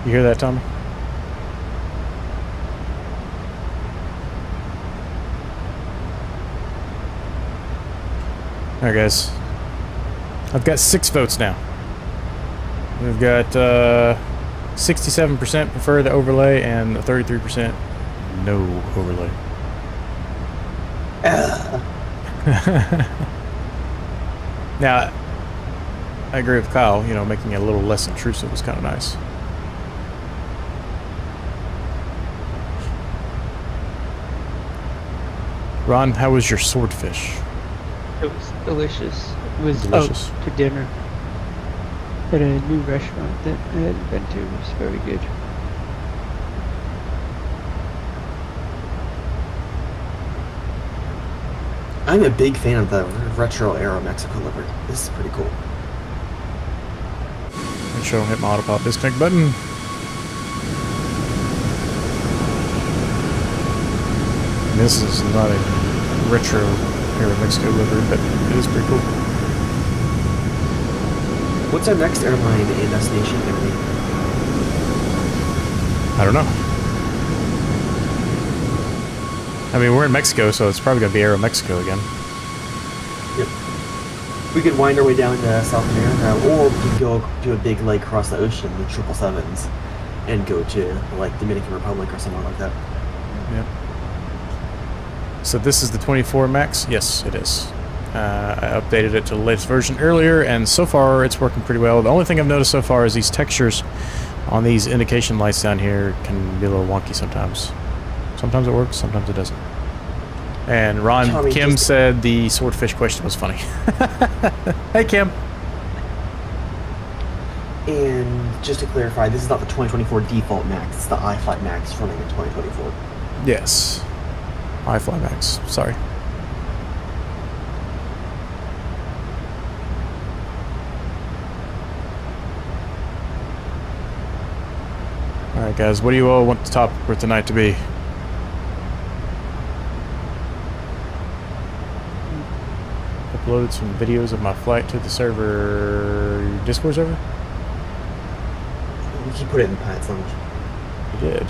You hear that, Tommy? Alright, guys. I've got 6 votes now. We've got 67% prefer the overlay and 33% no overlay. Now, I agree with Kyle, making it a little less intrusive was kind of nice. Ron, how was your swordfish? It was delicious. It was Delicious. out for dinner at a new restaurant that I hadn't been to. It was very good. I'm a big fan of the retro era Mexico livery. This is pretty cool. Make sure I don't hit my autopilot disconnect button. This is not a retro era Mexico livery, but it is pretty cool. What's our next airline and destination going to be? I don't know. I mean, we're in Mexico, so it's probably going to be Aero Mexico again. Yep. We could wind our way down to South America, or we could go do a big leg across the ocean with 777s and go to, like, Dominican Republic or somewhere like that. Yep. So this is the 24 Max? Yes, it is. I updated it to the latest version earlier, and so far it's working pretty well. The only thing I've noticed so far is these textures on these indication lights down here can be a little wonky sometimes. Sometimes it works, sometimes it doesn't. And Ron Tommy, Kim said the swordfish question was funny. Hey, Kim. And just to clarify, this is not the 2024 default Max, it's the iFly Max running in 2024. Yes. iFly Max. Sorry. Alright guys, what do you all want the topic for tonight to be? Uploaded some videos of my flight to the server... Discord server? He put it in the Pirates Lounge. He did.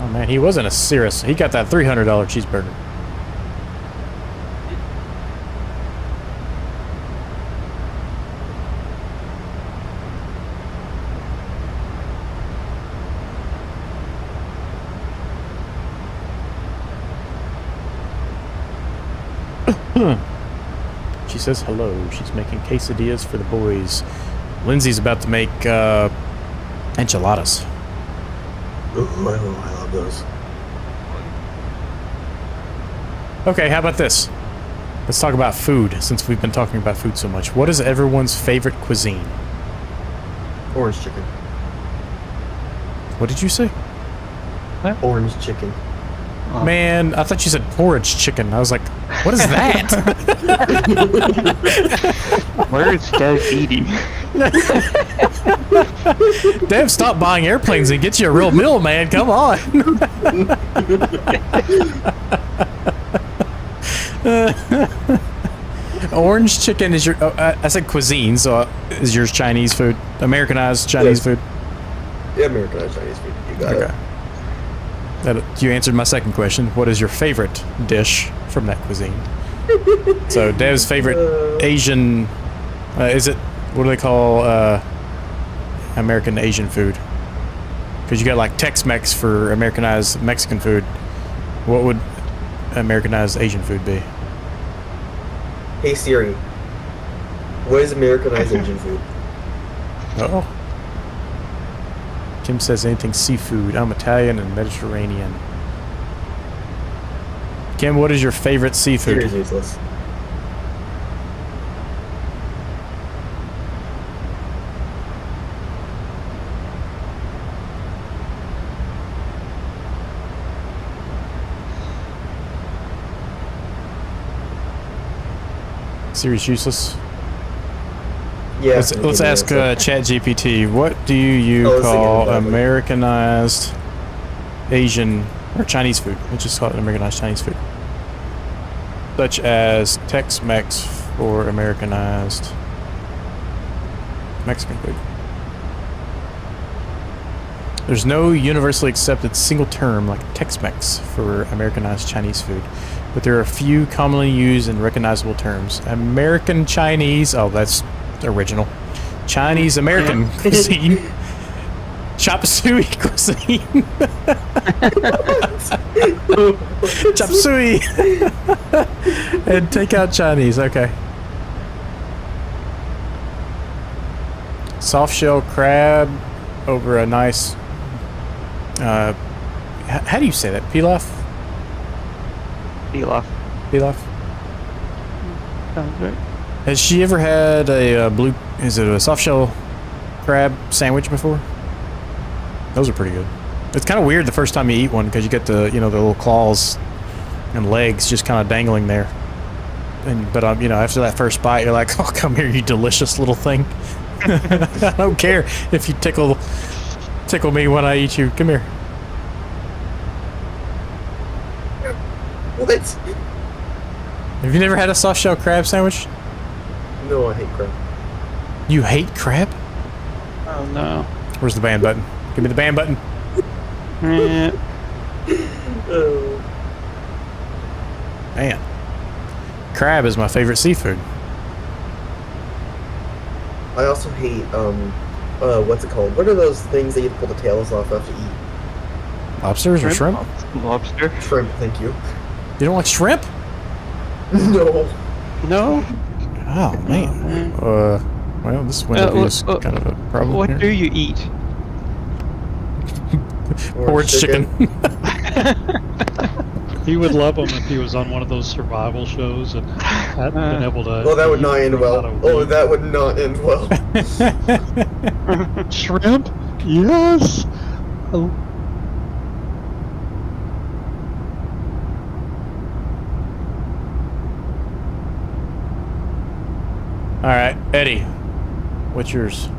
Oh man, he wasn't a serious... He got that $300 cheeseburger. She says hello. She's making quesadillas for the boys. Lindsay's about to make enchiladas. Ooh, I love those. Okay, how about this? Let's talk about food, since we've been talking about food so much. What is everyone's favorite cuisine? Orange chicken. What did you say? Orange chicken. Man, I thought you said porridge chicken. I was like, what is that? Where is Dev eating? Dev, stop buying airplanes and get you a real meal, man. Come on. Orange chicken is your... Oh, I said cuisine, so is yours Chinese food? Americanized Chinese food? Yeah, Americanized Chinese food. You got it. You answered my second question. What is your favorite dish from that cuisine? So Dev's favorite Asian... is it... What do they call American Asian food? Because you got like Tex-Mex for Americanized Mexican food. What would Americanized Asian food be? Hey Siri, what is Americanized Asian food? Uh-oh. Kim says anything seafood. I'm Italian and Mediterranean. Kim, what is your favorite seafood? Siri's useless. Siri's useless. Yeah. Let's ask ChatGPT. What do you call Americanized Asian or Chinese food? Let's just call it Americanized Chinese food, such as Tex-Mex or Americanized Mexican food. There's no universally accepted single term like Tex-Mex for Americanized Chinese food, but there are a few commonly used and recognizable terms. American Chinese, oh, that's original. Chinese American cuisine. Chop suey cuisine. Chop suey. And take out Chinese, okay. Soft shell crab over a nice how do you say that? Pilaf? Pilaf. Pilaf? Sounds right. Has she ever had a is it a soft shell crab sandwich before? Those are pretty good. It's kind of weird the first time you eat one because you get the, you know, the little claws and legs just kind of dangling there. But you know, after that first bite, you're like, "Oh, come here, you delicious little thing." I don't care if you tickle me when I eat you. Come here. What? Have you never had a soft shell crab sandwich? No, I hate crab. You hate crab? Oh no. Where's the ban button? Give me the ban button. Eh, Oh. Man, crab is my favorite seafood. I also hate, what's it called? What are those things that you pull the tails off after you eat? Lobsters or shrimp? Lobster. Shrimp, thank you. You don't like shrimp? No. no. Oh man. Well, this window is kind of a problem What here. do you eat? Porridge chicken. He would love them if he was on one of those survival shows and hadn't been able to. Oh, that would not eat end for well. about a Oh, week. that would not end well. Shrimp? Yes. Oh, All right, Eddie, what's yours?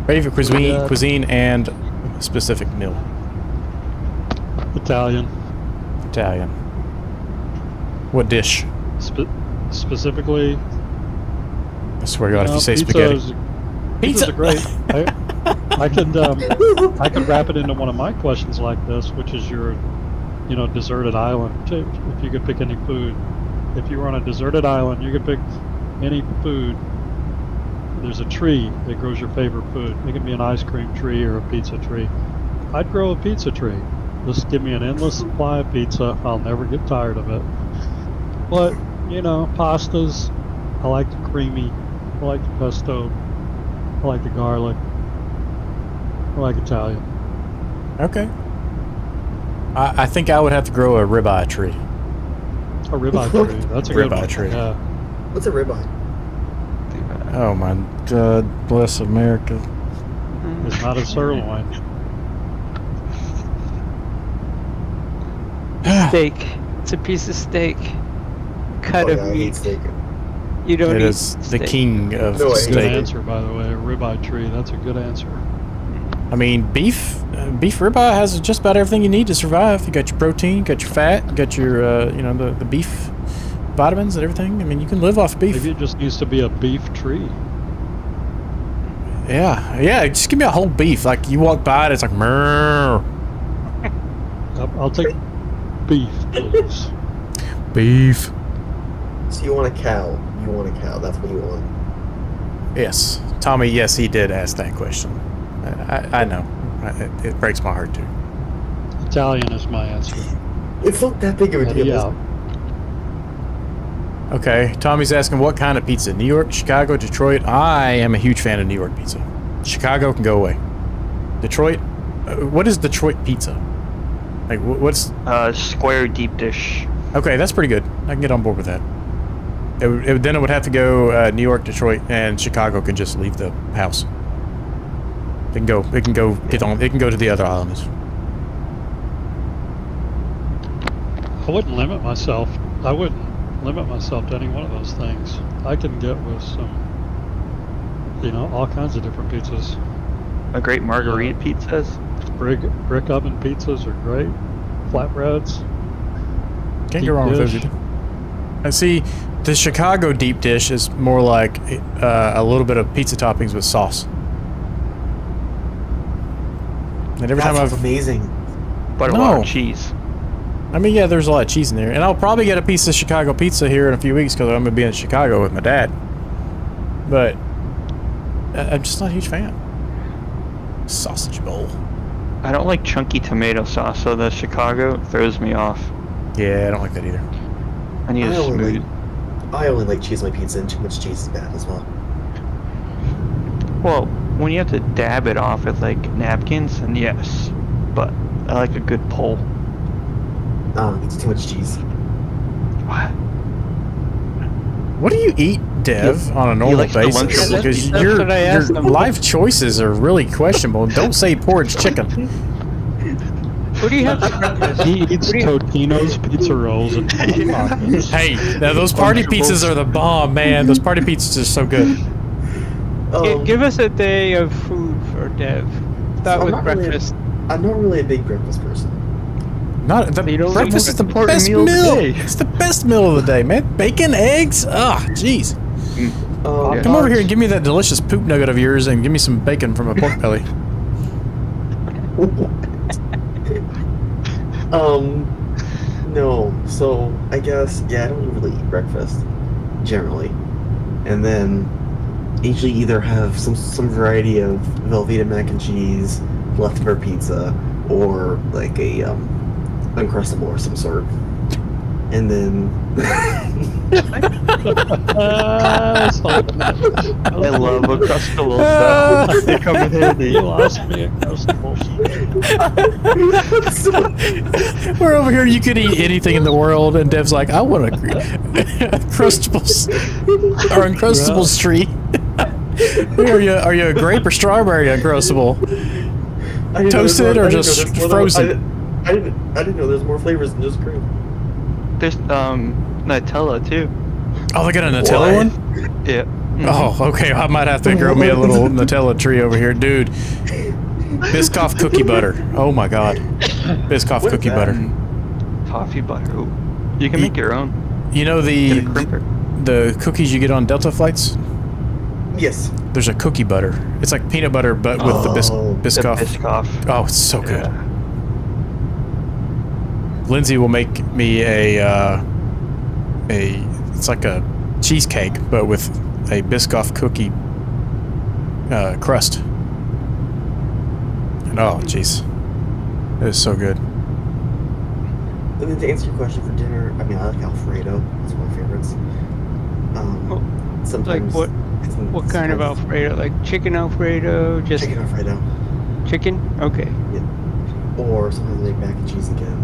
Favorite cuisine and specific meal. Italian. Italian. What dish? Specifically. I swear to God, if you say pizza spaghetti. Pizzas are great. I could wrap it into one of my questions like this, which is your, deserted island. If you could pick any food, if you were on a deserted island, you could pick any food. There's a tree that grows your favorite food. It can be an ice cream tree or a pizza tree. I'd grow a pizza tree. Just give me an endless supply of pizza. I'll never get tired of it. But, pastas, I like the creamy. I like the pesto. I like the garlic. I like Italian. Okay. I think I would have to grow a ribeye tree. A ribeye tree. That's a good Ribeye one. tree. Yeah. What's a ribeye? Oh my God, bless America. It's not a sirloin. Steak. It's a piece of steak. Cut Oh, of yeah, I hate meat. steak. You don't It eat is the steak. king of No, I hate Good steak. steak. answer, by the way. A ribeye tree. That's a good answer. I mean, beef ribeye has just about everything you need to survive. You got your protein, you got your fat, you got your, the beef vitamins and everything. I mean, you can live off beef. Maybe it just needs to be a beef tree. Yeah, just give me a whole beef. Like, you walk by it, it's like, murr. I'll take beef, please. Beef. So you want a cow. You want a cow. That's what you want. Yes. Tommy, yes, he did ask that question. I know. It breaks my heart, too. Italian is my answer. It's not that big of a deal. Yeah. Okay, Tommy's asking what kind of pizza? New York, Chicago, Detroit? I am a huge fan of New York pizza. Chicago can go away. Detroit? What is Detroit pizza? Like, what's... Square deep dish. Okay, that's pretty good. I can get on board with that. Then it would have to go New York, Detroit, and Chicago can just leave the house. It can go get on. It can go to the other islands. I wouldn't limit myself. I wouldn't limit myself to any one of those things. I can get with some, all kinds of different pizzas. A great margarita pizzas. Brick oven pizzas are great. Flatbreads. Can't Deep go wrong with those dish. either. I see. The Chicago deep dish is more like a little bit of pizza toppings with sauce. And every time That's I've, amazing. But a lot of cheese. I mean, yeah, there's a lot of cheese in there, and I'll probably get a piece of Chicago pizza here in a few weeks because I'm gonna be in Chicago with my dad. But I'm just not a huge fan. Sausage bowl. I don't like chunky tomato sauce, so the Chicago throws me off. Yeah, I don't like that either. I need a smooth. I only like cheese on my pizza, and too much cheese is bad as well. Well, when you have to dab it off with like napkins, then yes. But I like a good pull. It's too much cheese. What? What do you eat, Dev, on a normal likes the basis? lunchables. Because That's your what I asked him. life choices are really questionable. Don't say porridge chicken. What do you have for breakfast? He eats What do you- Totino's pizza rolls and hot pockets. Hey, now those party pizzas are the bomb, man. Those party pizzas are so good. Give us a day of food for Dev. Start I'm with not really a- breakfast. I'm not really a big breakfast person. Not the You don't breakfast is the important best meal meal. of the day. It's the best meal of the day, man. Bacon, eggs. Ah, jeez. Come over here and give me that delicious poop nugget of yours, and give me some bacon from a pork belly. No. So I guess I don't really eat breakfast generally, and then usually either have some variety of Velveeta mac and cheese, leftover pizza, or like a Uncrustable of some sort, and then. I love Uncrustables. So they come in handy. You lost me at Uncrustables. We're over here. You could eat anything in the world, and Dev's like, I want a Uncrustables or Uncrustables tree. Are you a grape or strawberry Uncrustable? Toasted or just frozen? I didn't know there's more flavors than just cream. There's Nutella too. Oh, they got a Nutella one? Yeah. Oh, okay. I might have to grow me a little Nutella tree over here, dude. Biscoff cookie butter. Oh my god. Biscoff What is cookie that? butter. Toffee butter. Ooh. You can make your own. You know Get a crimper. the cookies you get on Delta flights? Yes. There's a cookie butter. It's like peanut butter, but with the Oh. Biscoff. The Biscoff. Oh, it's so good. Yeah. Lindsay will make me it's like a cheesecake, but with a Biscoff cookie crust. And oh, jeez, it is so good. And then to answer your question for dinner, I mean, I like Alfredo. It's one of my favorites. Sometimes. Like what kind of Alfredo? Like chicken Alfredo? Just Chicken Alfredo. chicken? Okay. Or sometimes I make mac and cheese again.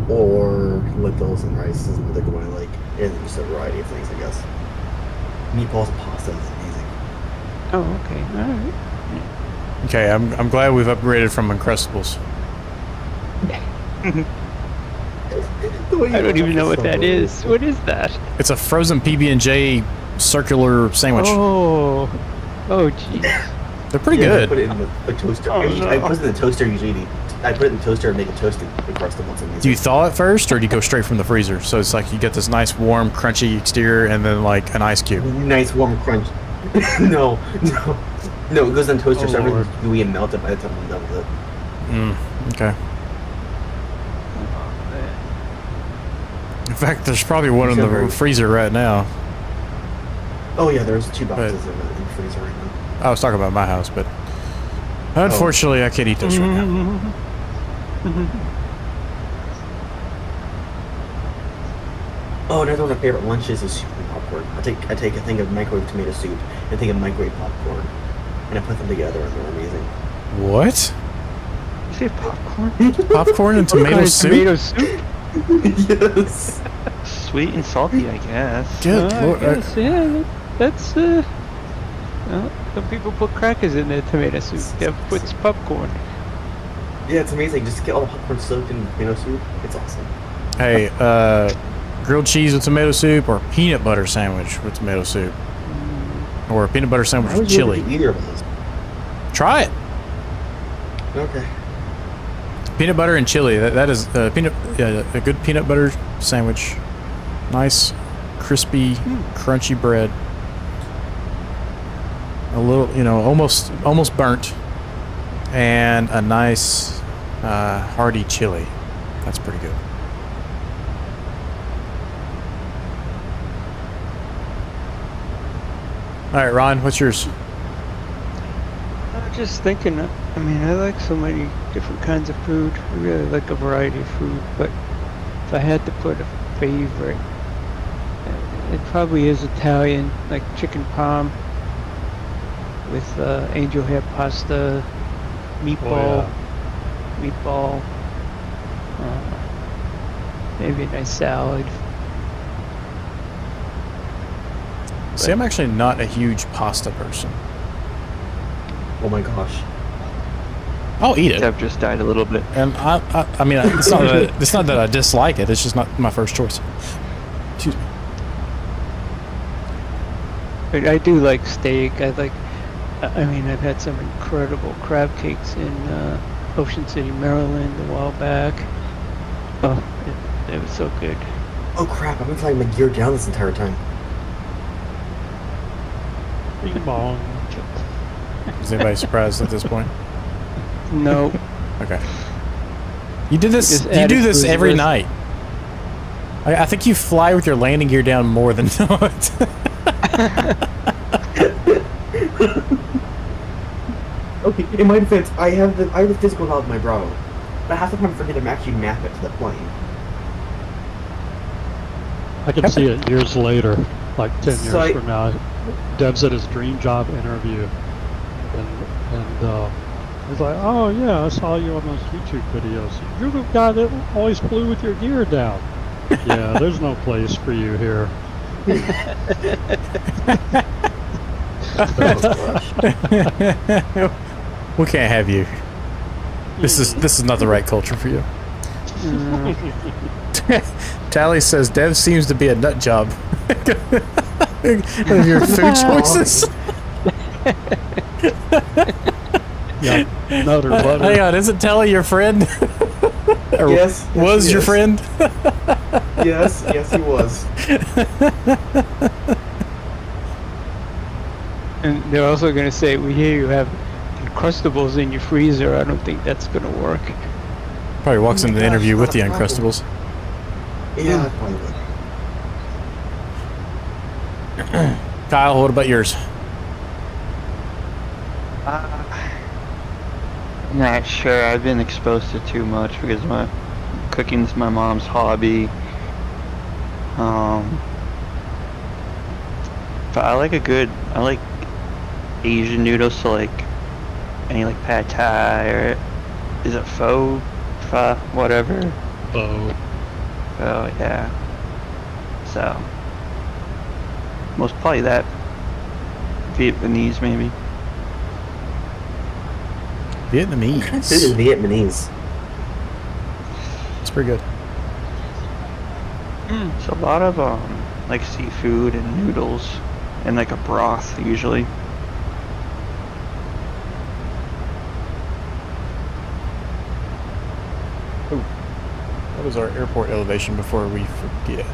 Or lentils and rice is another good one I like. And just a variety of things, I guess. Meatballs and pasta is amazing. Oh, okay. All right. Okay, I'm glad we've upgraded from Uncrustables. I don't even know what that is. What is that? It's a frozen PB&J circular sandwich. Oh, jeez. They're pretty I good. put it in the toaster. Oh, I no. put it in the toaster usually. I put it in the toaster and make it toasted Uncrustables. Do you thaw it first, or do you go straight from the freezer? So it's like you get this nice, warm, crunchy exterior, and then like an ice cube. Nice warm crunch. No. It goes in the toaster, so Oh, Lord. everything's gooey and melted by the time I'm done with it. Okay. In fact, there's probably one in the freezer right now. Oh yeah, there's 2 boxes in the freezer right now. I was talking about my house, but unfortunately, I can't eat those right now. Oh, another one of my favorite lunches is soup and popcorn. I take a thing of microwave tomato soup and a thing of microwave popcorn, and I put them together, and they're amazing. What? You say popcorn? Popcorn and tomato soup? Tomato soup? Yes. Sweet and salty, I guess. Good lord. I guess, yeah. That's well, some people put crackers in their tomato soup. Dev puts popcorn. Yeah, it's amazing. Just get all the popcorn soaked in tomato soup. It's awesome. Hey, grilled cheese with tomato soup, or peanut butter sandwich with tomato soup, or a peanut butter sandwich Why with would you ever chili. do either of those? Try it. Okay. Peanut butter and chili. That is a good peanut butter sandwich. Nice, crispy, crunchy bread. A little, almost burnt, and a nice, hearty chili. That's pretty good. All right, Ron, what's yours? I was just thinking, I mean, I like so many different kinds of food. I really like a variety of food, but if I had to put a favorite, it probably is Italian, like chicken parm with angel hair pasta, meatball, maybe a nice salad. See, I'm actually not a huge pasta person. Oh my gosh. I'll eat it. Dev just died a little bit. And I mean, it's not that I dislike it. It's just not my first choice. Excuse me. But I do like steak. I mean, I've had some incredible crab cakes in Ocean City, Maryland a while back. Oh, it was so good. Oh crap! I've been flying my gear down this entire time. Bing bong. Is anybody surprised at this point? No. Okay. You do this. Just You add do it to this his every list. night. I think you fly with your landing gear down more than not. Okay, in my defense, I have the physical health of my Bravo, but half the time I forget to actually map it to the plane. I can see it years later, like 10 years So from now. Dev's at his dream job interview, and he's like, "Oh yeah, I saw you on those YouTube videos. You're the guy that always flew with your gear down." Yeah, there's no place for you here. We can't have you. This is not the right culture for you. Tally says Dev seems to be a nut job. Of your food choices. Yeah, nutter butter. Hang on, isn't Tally your friend? Or Yes, was he your is. friend? Yes, he was. And they're also going to say, we hear you have Uncrustables in your freezer. I don't think that's going to work. Probably walks Oh my into the gosh, interview with not the a problem. Uncrustables. Yeah, I probably would. Kyle, what about yours? I'm not sure. I've been exposed to too much because my cooking's my mom's hobby. But I like Asian noodles, so like any like pad thai or is it pho, whatever. Oh, Oh yeah. So most probably that. Vietnamese maybe. Vietnamese. This is Vietnamese. It's pretty good. It's a lot of like seafood and noodles and like a broth usually. What is our airport elevation before we forget?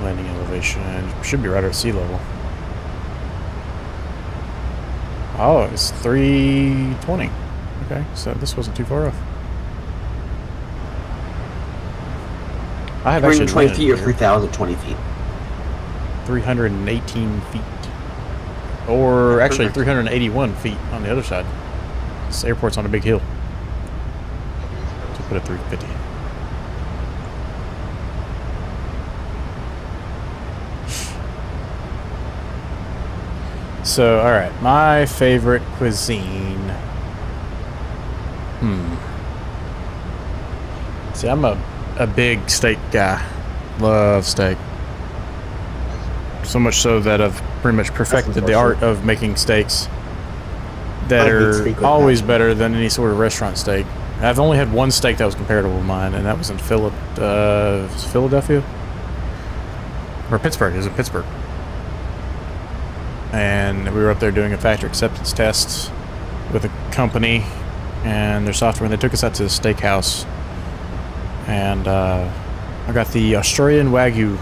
Landing elevation should be right at sea level. Oh, it's 320. Okay, so this wasn't too far off. I have actually 320 landed feet or here. 3,020 feet. 318 feet. Or actually Perfect. 381 feet on the other side. This airport's on a big hill. So put it 350. So, alright, my favorite cuisine. See, I'm a big steak guy. Love steak. So much so that I've pretty much perfected the art of making steaks that I hate are steak with always passion. better than any sort of restaurant steak. I've only had one steak that was comparable to mine, and that was in Philadelphia? Or Pittsburgh. It was in Pittsburgh. And we were up there doing a factory acceptance test with a company and their software, and they took us out to the steakhouse. And I got the Australian Wagyu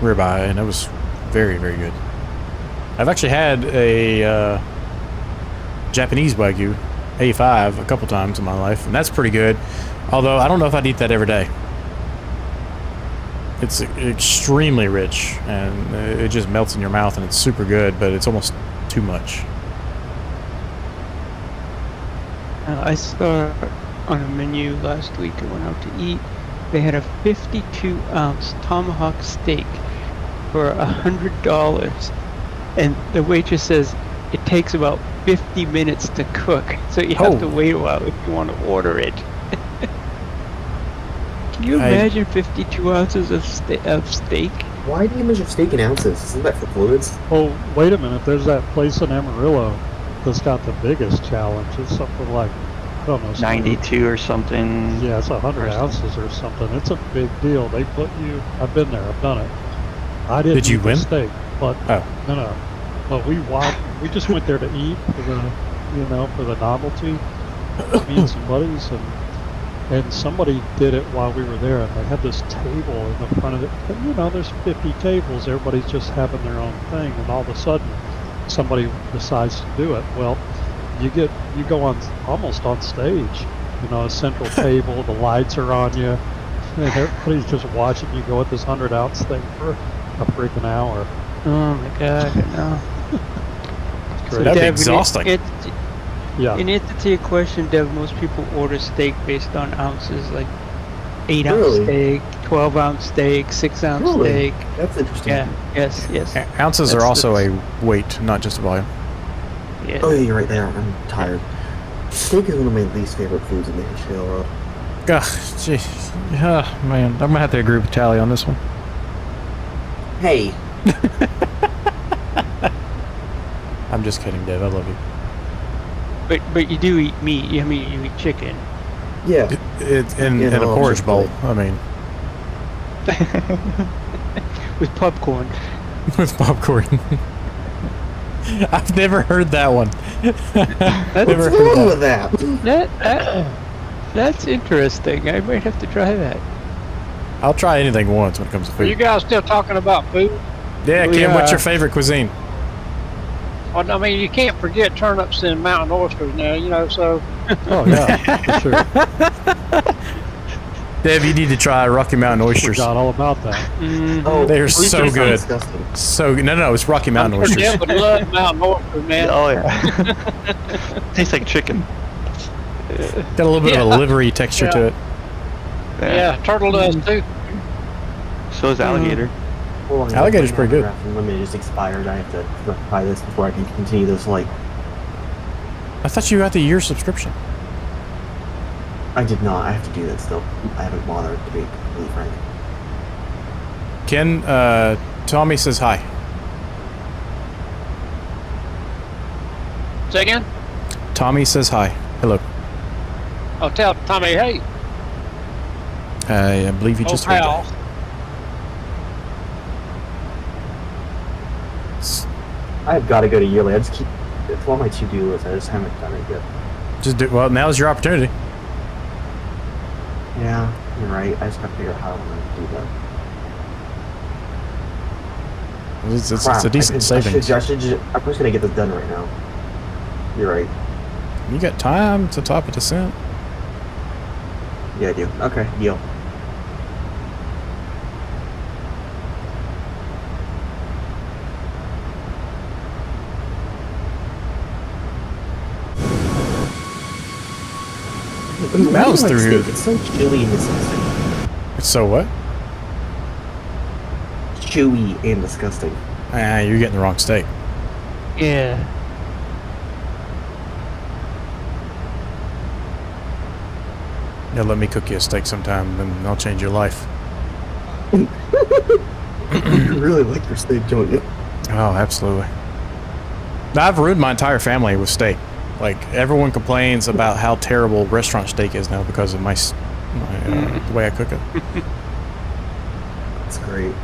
ribeye, and it was very, very good. I've actually had a Japanese Wagyu A5 a couple times in my life, and that's pretty good. Although I don't know if I'd eat that every day. It's extremely rich, and it just melts in your mouth, and it's super good, but it's almost too much. I saw on a menu last week, I went out to eat, they had a 52-ounce tomahawk steak for $100. And the waitress says it takes about 50 minutes to cook, so you have to Oh. wait a while if you want to order it. Can you imagine 52 ounces of steak? Why do you measure steak in ounces? Isn't that for fluids? oh, wait a minute. There's that place in Amarillo that's got the biggest challenge. It's something like, I don't know, something- 92 or something. Yeah, it's 100 ounces or something. It's a big deal. They put you. I've been there. I've done it. I didn't. Did you eat the win? steak, but Oh. no. But we walked. We just went there to eat for the, for the novelty. Me and some buddies, and somebody did it while we were there, and they had this table in the front of it. And, there's 50 tables. Everybody's just having their own thing, and all of a sudden, somebody decides to do it. Well, you go on almost on stage. A central table. The lights are on you, and everybody's just watching you go at this 100-ounce thing for a freaking hour. Oh my god, no. Crazy. That'd be Dev, exhausting. Yeah. In answer to your question, Dev, most people order steak based on ounces, like 8-ounce Really? steak, 12-ounce steak, 6-ounce Really? steak. That's interesting. Yeah, yes. Ounces are That's- also a weight, not just a volume. Yeah. Oh yeah, you're right there. I'm tired. Steak is one of my least favorite foods in the history of the world. Ugh, gee. Yeah, man. I'm gonna have to agree with Tally on this one. Hey, I'm just kidding, Dave. I love you. But you do eat meat. You eat chicken. yeah. In Yeah, a no, porridge just bowl. play. I mean, With popcorn. with popcorn. I've never heard that one. Never What's heard wrong that. with that? That's interesting. I might have to try that. I'll try anything once when it comes to Are you food. guys still talking about food? Yeah, Oh, Kim, what's yeah. your favorite cuisine? Well, I mean, you can't forget turnips and mountain oysters now, so. Oh yeah, for sure. Dave, you need to try Rocky Mountain oysters. Forgot all about that. Oh, They're oysters so sound good. Disgusting. So no, it's Rocky Mountain Yeah, oysters. but love mountain oysters, man. Oh yeah. Tastes like chicken. Got a little bit of a livery texture to it. Yeah, turtle does too. So is alligator. Hold on, Alligator's my pretty good. Minecraft Unlimited just expired. I have to rectify this before I can continue this. I thought you got the year subscription. I did not. I have to do that still. I haven't bothered, to be completely frank. Ken, Tommy says hi. Say again? Tommy says hi. Hello. Oh, tell Tommy, hey, I believe you old just heard pal. that. I've got to go to yearly. I just keep. It's on my to-do list. I just haven't done it yet. Just do well. Now's your opportunity. Yeah, you're right. I just got to figure out how I'm going to do that. It's Crap, a decent savings. I'm just going to get this done right now. You're right. You got time to top of descent. Yeah, I do. Okay, deal. These mountains Why do I through like here. steak? It's so chewy and disgusting. So what? Chewy and disgusting. Ah, you're getting the wrong steak. Yeah. Yeah, let me cook you a steak sometime, and I'll change your life. You really like your steak, don't you? Oh, absolutely. I've ruined my entire family with steak. Like, everyone complains about how terrible restaurant steak is now because of the way I cook it. That's great.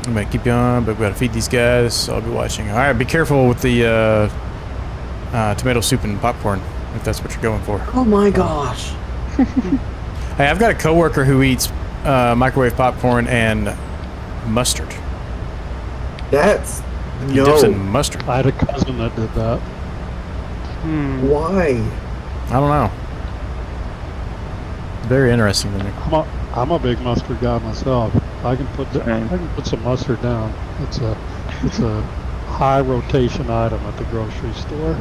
I'm gonna keep you on, but we gotta feed these guys, so I'll be watching. All right, be careful with the tomato soup and popcorn, if that's what you're going for. Oh my gosh. Hey, I've got a coworker who eats microwave popcorn and mustard. That's He dips in no. mustard. I had a cousin that did that. Why? I don't know. Very interesting to me. I'm a big mustard guy myself. I can put Same. some mustard down. It's a high rotation item at the grocery store.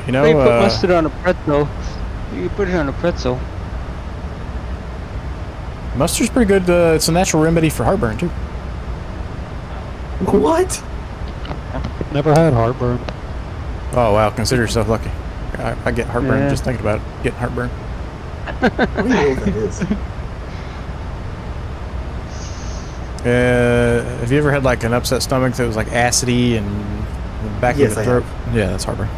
You know, Well, you put mustard on a pretzel. You put it on a pretzel. mustard's pretty good. It's a natural remedy for heartburn too. What? Never had heartburn. Oh wow, consider yourself lucky. I get heartburn Yeah. just thinking about it. Getting heartburn. I don't know what that is. Have you ever had like an upset stomach that was like acidy and The back Yes, of the I throat. have. Yeah, that's heartburn.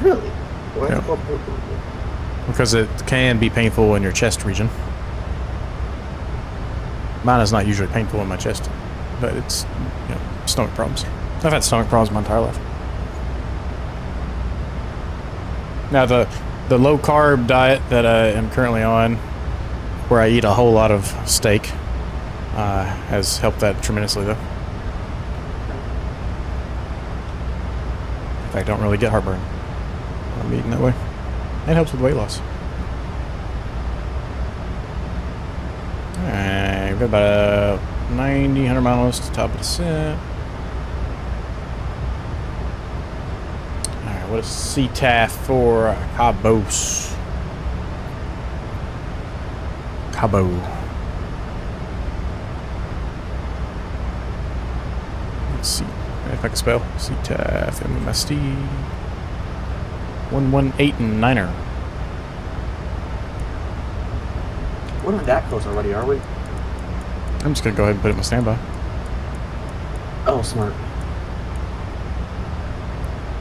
Really? Why Yeah. is it called purple? Because it can be painful in your chest region. Mine is not usually painful in my chest, but it's, you know, stomach problems. I've had stomach problems my entire life. Now the low carb diet that I am currently on, where I eat a whole lot of steak, has helped that tremendously though. In fact, I don't really get heartburn when I'm eating that way. It helps with weight loss. Alright, we've got about 90, 100 miles to the top of the descent. Alright, what is CTAF for Cabos? Cabo. Let's see if I can spell. CTAF, MMSD. 118 and 9er. We're not that close already, are we? I'm just gonna go ahead and put it in my standby. Oh, smart.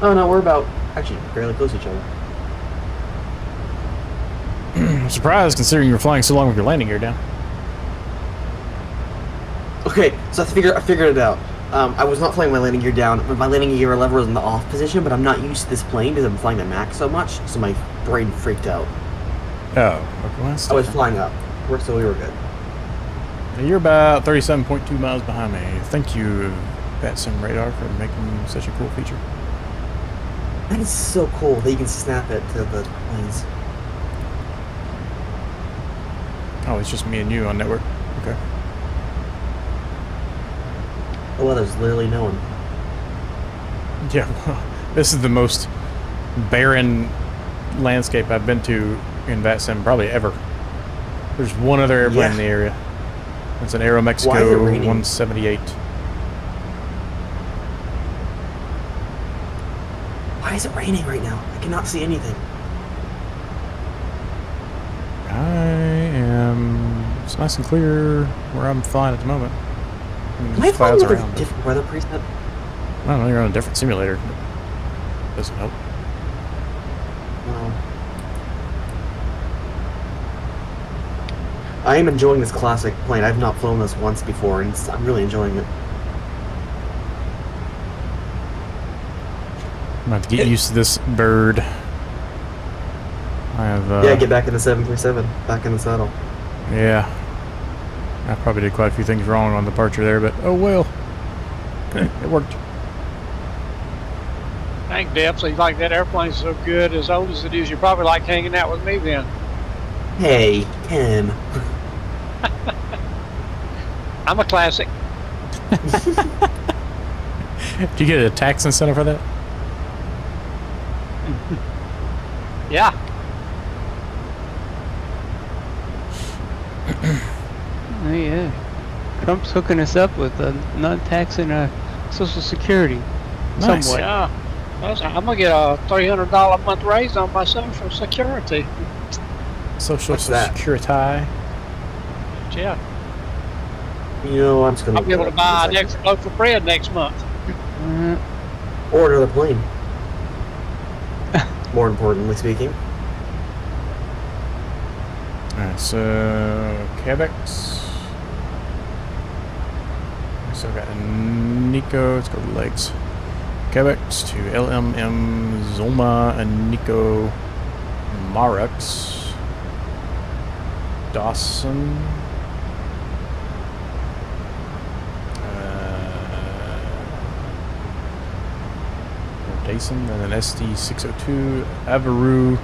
Oh no, we're about actually fairly close to each other. I'm surprised considering you were flying so long with your landing gear down. Okay, so I figured it out. I was not flying my landing gear down, but my landing gear lever was in the off position, but I'm not used to this plane because I'm flying the max so much, so my brain freaked out. Oh, okay. Well, that's I was different. flying up. So we were good. You're about 37.2 miles behind me. Thank you, VATSIM radar, for making such a cool feature. That is so cool that you can snap it to the planes. Oh, it's just me and you on network. Okay. The weather's literally no one. Yeah, well, this is the most barren landscape I've been to in VATSIM probably ever. There's one other airplane Yeah. in the area. It's an Aero Why is it Mexico raining? 178. Why is it raining right now? I cannot see anything. It's nice and clear where I'm flying at the moment. And Am I there's flying clouds with a around. different weather preset? I don't know, you're on a different simulator. Doesn't help. No. I am enjoying this classic plane. I've not flown this once before, and I'm really enjoying it. I'm going to have to get used to this bird. I have, Yeah, get back in the 737. Back in the saddle. Yeah. I probably did quite a few things wrong on departure there, but oh well. It worked. Thank Deb, seems like that airplane's so good, as old as it is, you probably like hanging out with me then. Hey, Tim. I'm a classic. Did you get a tax incentive for that? Yeah. Oh yeah. Trump's hooking us up with not taxing Social Security. Nice. Somewhat. Yeah. I'm going to get a $300 a month raise on my Social Security. Social What's that? Security. Yeah. You know, I'm just gonna. I'll be able to buy an extra loaf of bread next month. Or another plane. More importantly speaking. Alright, so Quebecs. So I've got NEKO, let's go to the legs. Quebecs to LMM Zoma and NEKO Marux. Dawson. Dayson, and then SD602, Avaru,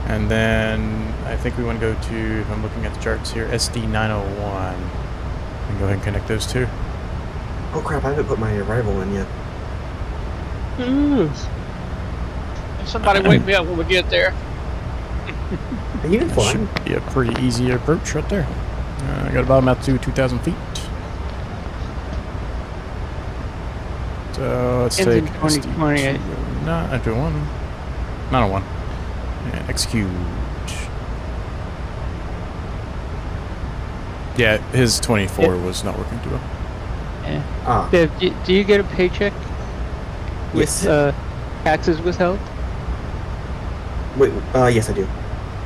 and then I think we want to go to, if I'm looking at the charts here, SD901. And go ahead and connect those two. Oh crap! I haven't put my arrival in yet. Somebody wake me up when we get there. Are you even That flying? should be a pretty easy approach right there. I got a bottom altitude 2,000 feet. So let's Ends take in 2020. No, 901. 901. And execute. Yeah, his 24 was not working too well. Yeah. Ah, Deb, do you get a paycheck? with Yes. taxes withheld? Wait, yes, I do.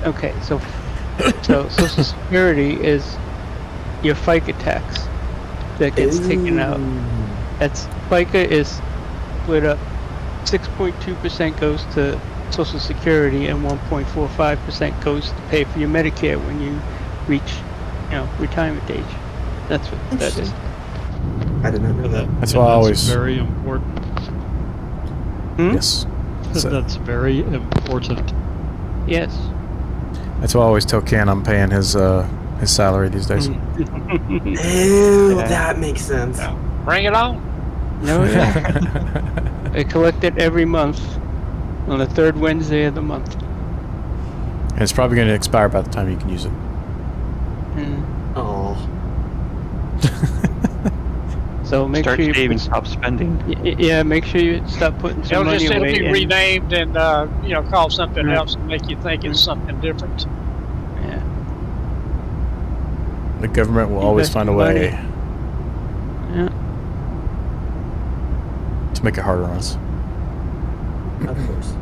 Okay, so Social Security is your FICA tax that gets taken out. Ooh. That's FICA is split up. 6.2% goes to Social Security, and 1.45% goes to pay for your Medicare when you reach, retirement age. That's what that is. I did not know that. That's And why I always. very important. Hmm? Yes. So- That's very important. Yes. That's why I always tell Ken I'm paying his salary these days. Ew, that makes sense. Bring it on. No, yeah. They collect it every month on the third Wednesday of the month. And it's probably going to expire by the time you can use it. Mm. Oh, So make Start sure you saving, stop spending. yeah, make sure you stop putting some money It'll away. be and- renamed and call something Right. else and make you think it's something different. Yeah. The government will always Invest find a your money. way Yeah. to make it harder on us. of course.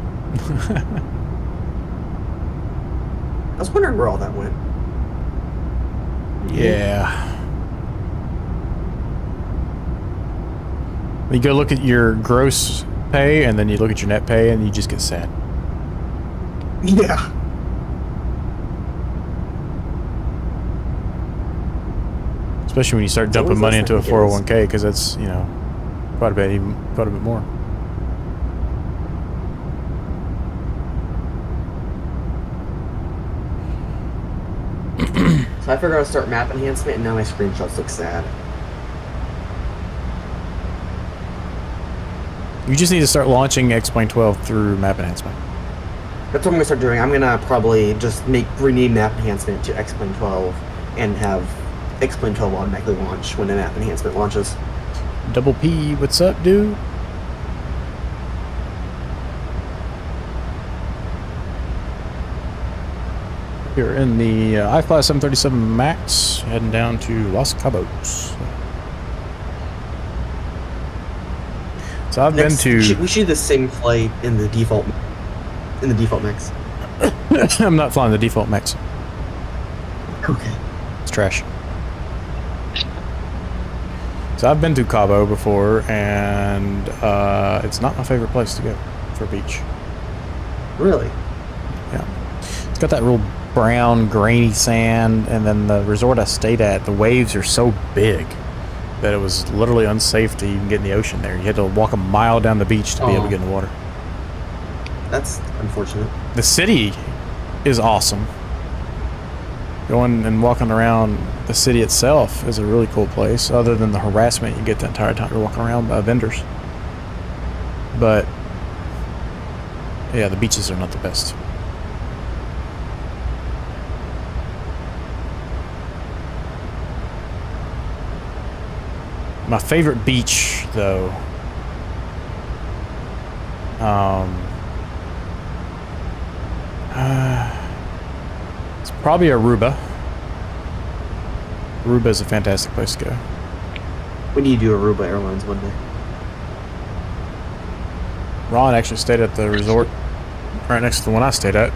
I was wondering where all that went. Yeah. You go look at your gross pay, and then you look at your net pay, and you just get sad. Yeah. Especially when you start It's dumping always money less into a than it is. 401k, because that's, quite a bit more. So I figured I'd start map enhancement, and now my screenshots look sad. You just need to start launching X-Plane 12 through map enhancement. That's what I'm gonna start doing. I'm gonna probably just rename map enhancement to X-Plane 12 and have X-Plane 12 automatically launch when the map enhancement launches. Double P, what's up, dude? You're in the iFly 737 MAX, heading down to Los Cabos. So I've Next, been we to. should do the same flight in the default mix. I'm not flying the default MAX. Okay. It's trash. So I've been to Cabo before, and it's not my favorite place to go for a beach. Really? It's got that real brown, grainy sand, and then the resort I stayed at, the waves are so big that it was literally unsafe to even get in the ocean there. You had to walk a mile down the beach to be able to Aw. get in the water. That's unfortunate. The city is awesome. Going and walking around the city itself is a really cool place, other than the harassment you get the entire time you're walking around by vendors. But yeah, the beaches are not the best. My favorite beach, though, it's probably Aruba. Aruba is a fantastic place to go. We need to do Aruba Airlines one day. Ron actually stayed at the resort right next to the one I stayed at,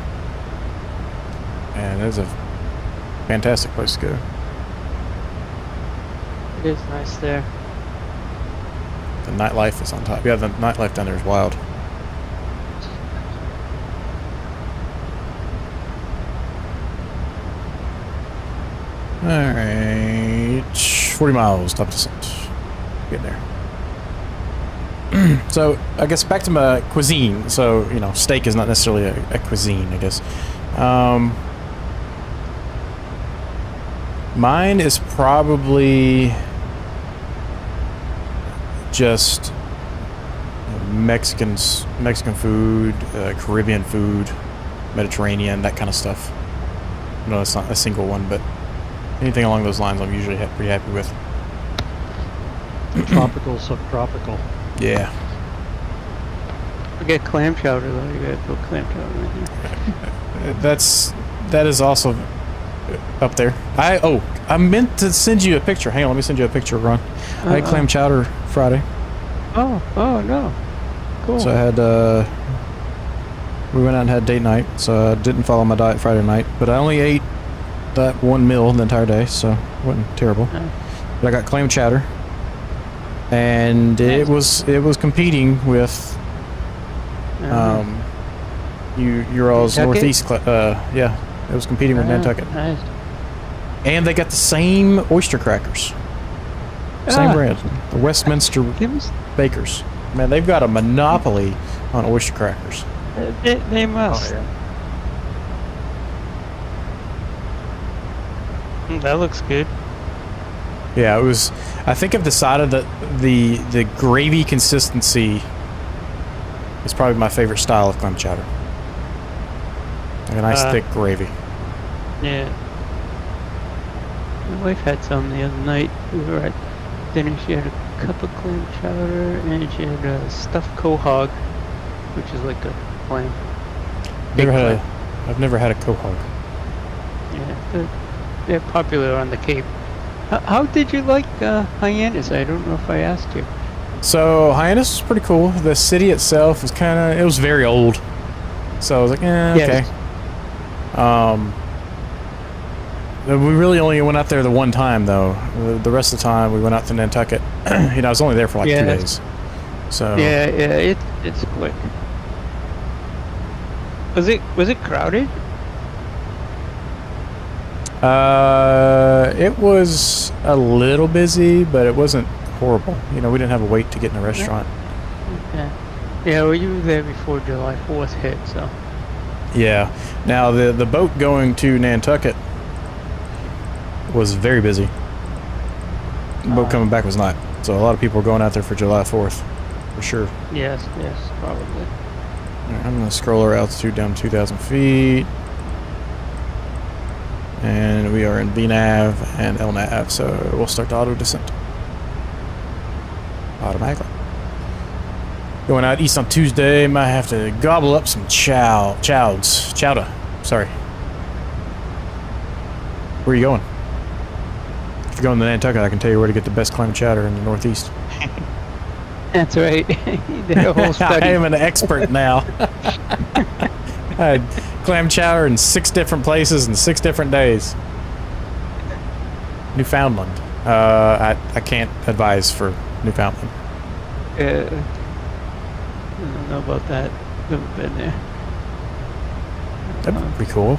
and it's a fantastic place to go. It is nice there. The nightlife is on top. Yeah, the nightlife down there is wild. Alright, 40 miles, top descent. Get there. So, I guess back to my cuisine. So, steak is not necessarily a cuisine, I guess. Mine is probably just Mexican food, Caribbean food, Mediterranean, that kind of stuff. No, it's not a single one, but anything along those lines I'm usually pretty happy with. Tropical, subtropical. Yeah. Forget clam chowder though. You gotta put clam chowder in here. That is also up there. I meant to send you a picture. Hang on, let me send you a picture, Ron. I had clam chowder Friday. Oh no. Cool. So I had, we went out and had date night, so I didn't follow my diet Friday night, but I only ate that one meal the entire day, so it wasn't terrible. But I got clam chowder, and it was competing with your all's Nantucket? northeast. Yeah, it was competing with Nantucket, Nice. and they got the same oyster crackers, same brand, the Westminster Give us- Bakers. Man, they've got a monopoly on oyster crackers. They must. That looks good. Yeah, it was. I think I've decided that the gravy consistency is probably my favorite style of clam chowder. Like a nice thick gravy. Yeah. My wife had some the other night. We were at dinner. She had a cup of clam chowder and she had a stuffed quahog, which is like a clam. I've never had a quahog. Yeah, they're popular on the Cape. How did you like Hyannis? I don't know if I asked you. So Hyannis was pretty cool. The city itself was it was very old. So I was like, okay. We really only went out there the one time though. The rest of the time we went out to Nantucket. I was only there for like 2 days. So Yeah, it's quick. Was it crowded? It was a little busy, but it wasn't horrible. We didn't have a wait to get in a restaurant. Okay. Yeah, well, you were there before July 4th hit, so. Yeah. Now the boat going to Nantucket was very busy. The boat coming back was not. So a lot of people were going out there for July 4th, for sure. Yes, probably. All right, I'm gonna scroll our altitude down 2,000 feet. And we are in VNAV and LNAV, so we'll start the auto descent. Automatically. Going out east on Tuesday, might have to gobble up some chowder. Sorry. Where are you going? If you're going to Nantucket, I can tell you where to get the best clam chowder in the Northeast. That's right. You did a whole study. I am an expert now. I had clam chowder in 6 different places in 6 different days. Newfoundland. I can't advise for Newfoundland. I don't know about that. Never been there. That'd be pretty cool.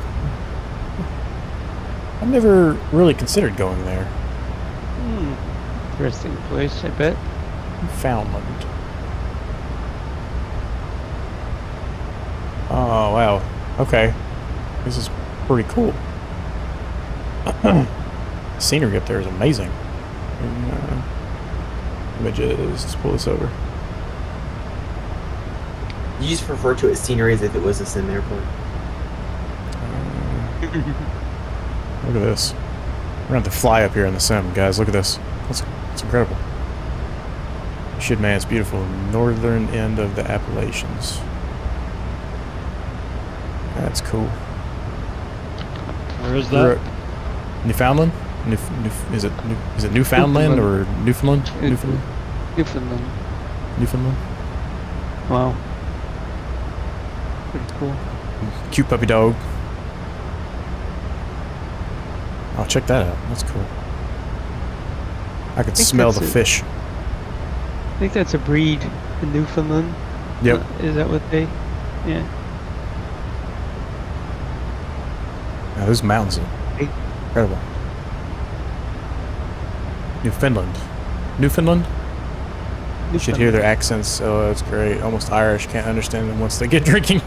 I've never really considered going there. Interesting place, I bet. Newfoundland. Oh, wow. Okay. This is pretty cool. Scenery up there is amazing. Images. Let's pull this over. You just refer to it as scenery as if it was a sim airport. Look at this. We're going to have to fly up here in the sim, guys. Look at this. That's incredible. Shit, man, it's beautiful. Northern end of the Appalachians. That's cool. Where is that? Newfoundland? Is it Newfoundland or Newfoundland? Newfoundland. Newfoundland? Wow. Pretty cool. Cute puppy dog. Oh, check that out. That's cool. I could smell the fish. I think that's a breed in Newfoundland. Yep. Is that what they? Yeah. Now, those mountains are incredible. Newfoundland. You should hear their accents. Oh, that's great. Almost Irish. Can't understand them once they get drinking.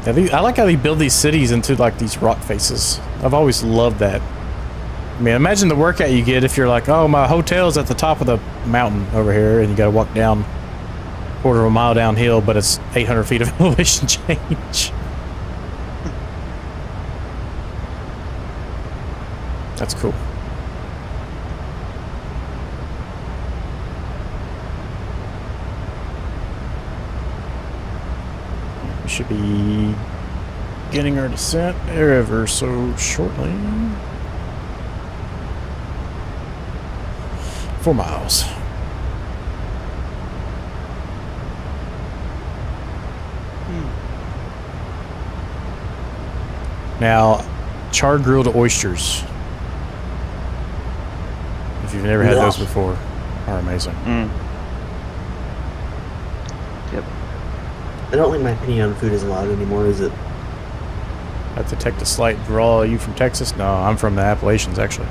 I like how they build these cities into like these rock faces. I've always loved that. I mean, imagine the workout you get if you're like, oh, my hotel's at the top of the mountain over here, and you got to walk down a quarter of a mile downhill, but it's 800 feet of elevation change. That's cool. We should be getting our descent ever so shortly. 4 miles. Now, char grilled oysters. If you've never had those before, are amazing. Yep. I don't think my opinion on food is allowed anymore, is it? I detect a slight draw. Are you from Texas? No, I'm from the Appalachians, actually.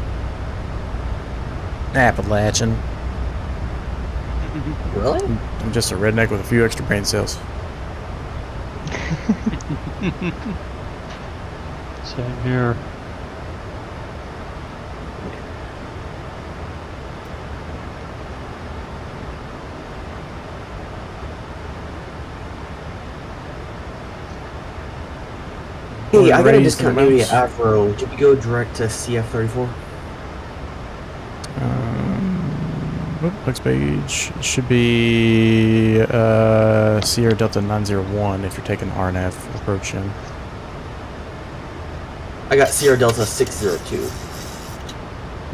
Appalachian. Really? I'm just a redneck with a few extra brain cells. Same here. Hey, I got a Raise the discontinuity mouse. Avro. Did we go direct to CF34? Next page should be Sierra Delta 901 if you're taking RNAV approach in. I got Sierra Delta 602.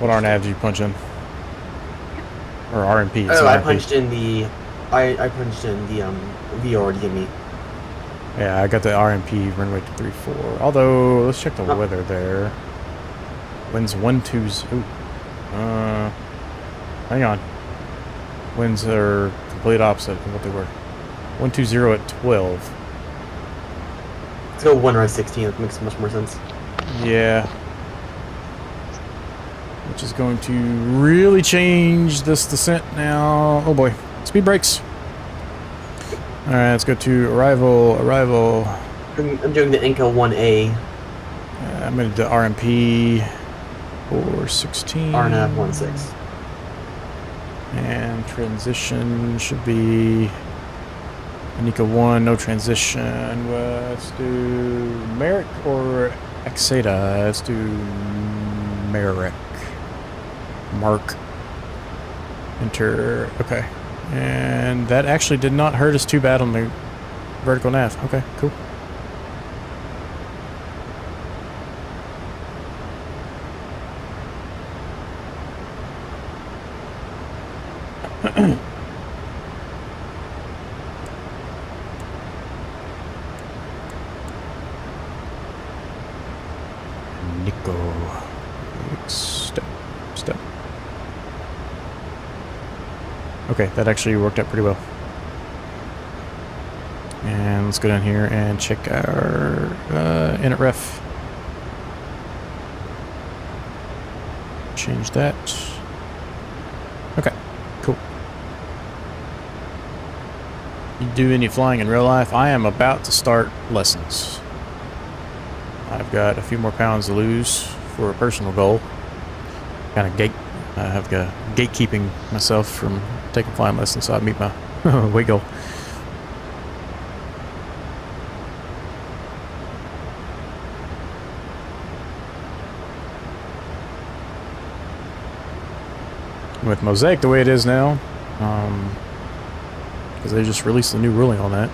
What RNAV did you punch in? Or RMP? Oh, I punched in the VR to give me. Yeah, I got the RMP runway 234. Although, let's check the weather there. Winds 120. Ooh. Hang on. Winds are complete opposite of what they were. 120 at 12. Let's go 1 ride 16. That makes much more sense. Yeah. Which is going to really change this descent now. Oh boy. Speed brakes. Alright, let's go to arrival. I'm doing the ENEKO 1A. I'm going to do RMP 416. RNAV 16. And transition should be ENEKO 1, no transition. Let's do Merrick or Exeta. Let's do Merrick. Mark. Enter. Okay. And that actually did not hurt us too bad on the vertical nav. Okay, cool. Nico. Step. Okay, that actually worked out pretty well. And let's go down here and check our init ref. Change that. Okay, cool. You do any flying in real life? I am about to start lessons. I've got a few more pounds to lose for a personal goal. I have got gatekeeping myself from taking flying lessons, so I meet my weight goal. With Mosaic the way it is now, because they just released a new ruling on that,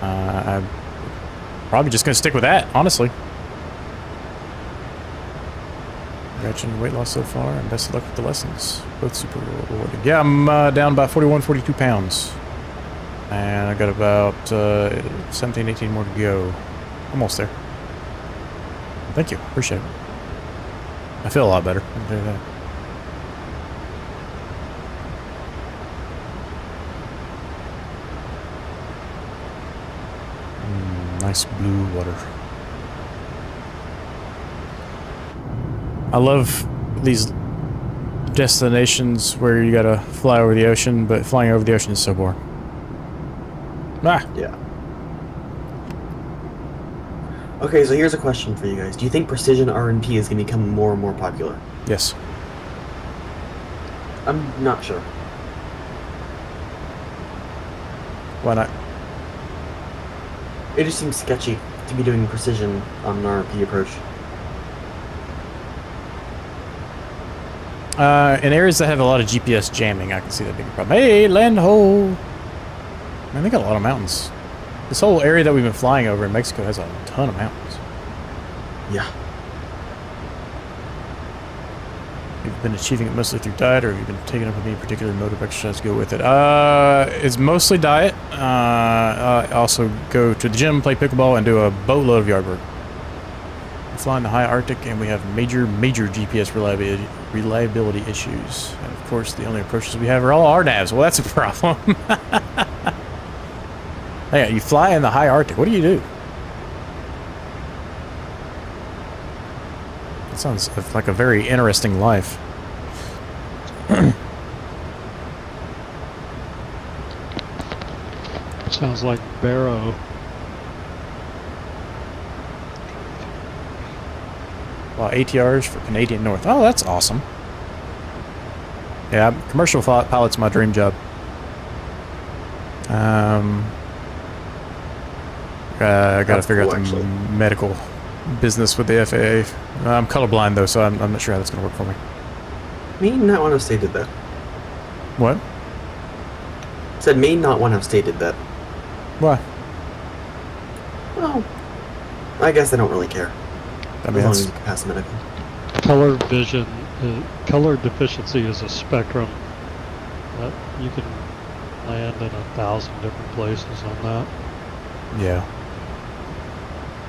I'm probably just going to stick with that, honestly. Congrats on your weight loss so far, and best of luck with the lessons. Both super rewarding. Yeah, I'm down about 42 pounds. And I got about 17, 18 more to go. Almost there. Thank you. Appreciate it. I feel a lot better. I can tell you that. Nice blue water. I love these destinations where you gotta fly over the ocean, but flying over the ocean is so boring. Ah! Yeah. Okay, so here's a question for you guys. Do you think precision RNP is going to become more and more popular? Yes. I'm not sure. Why not? It just seems sketchy to be doing precision on an RNP approach. In areas that have a lot of GPS jamming, I can see that being a problem. Hey, land hole! Man, they got a lot of mountains. This whole area that we've been flying over in Mexico has a ton of mountains. Yeah. You've been achieving it mostly through diet, or have you been taking up any particular mode of exercise to go with it? It's mostly diet. I also go to the gym, play pickleball, and do a boatload of yard work. We fly in the high Arctic, and we have major GPS reliability issues. And of course, the only approaches we have are all RNAVs. Well, that's a problem. Hey, you fly in the high Arctic. What do you do? That sounds like a very interesting life. Sounds like Barrow. Well, ATRs for Canadian North. Oh, that's awesome. Yeah, commercial pilot's my dream job. I gotta figure out the medical business with the FAA. I'm colorblind though, so I'm not sure how that's gonna work for me. Maine not one have stated that. What? Said Maine not one have stated that. Why? Well, I guess I don't really care. I mean, as long that's, as you can pass medical. Color vision, color deficiency is a spectrum that you can land in 1,000 different places on that. yeah.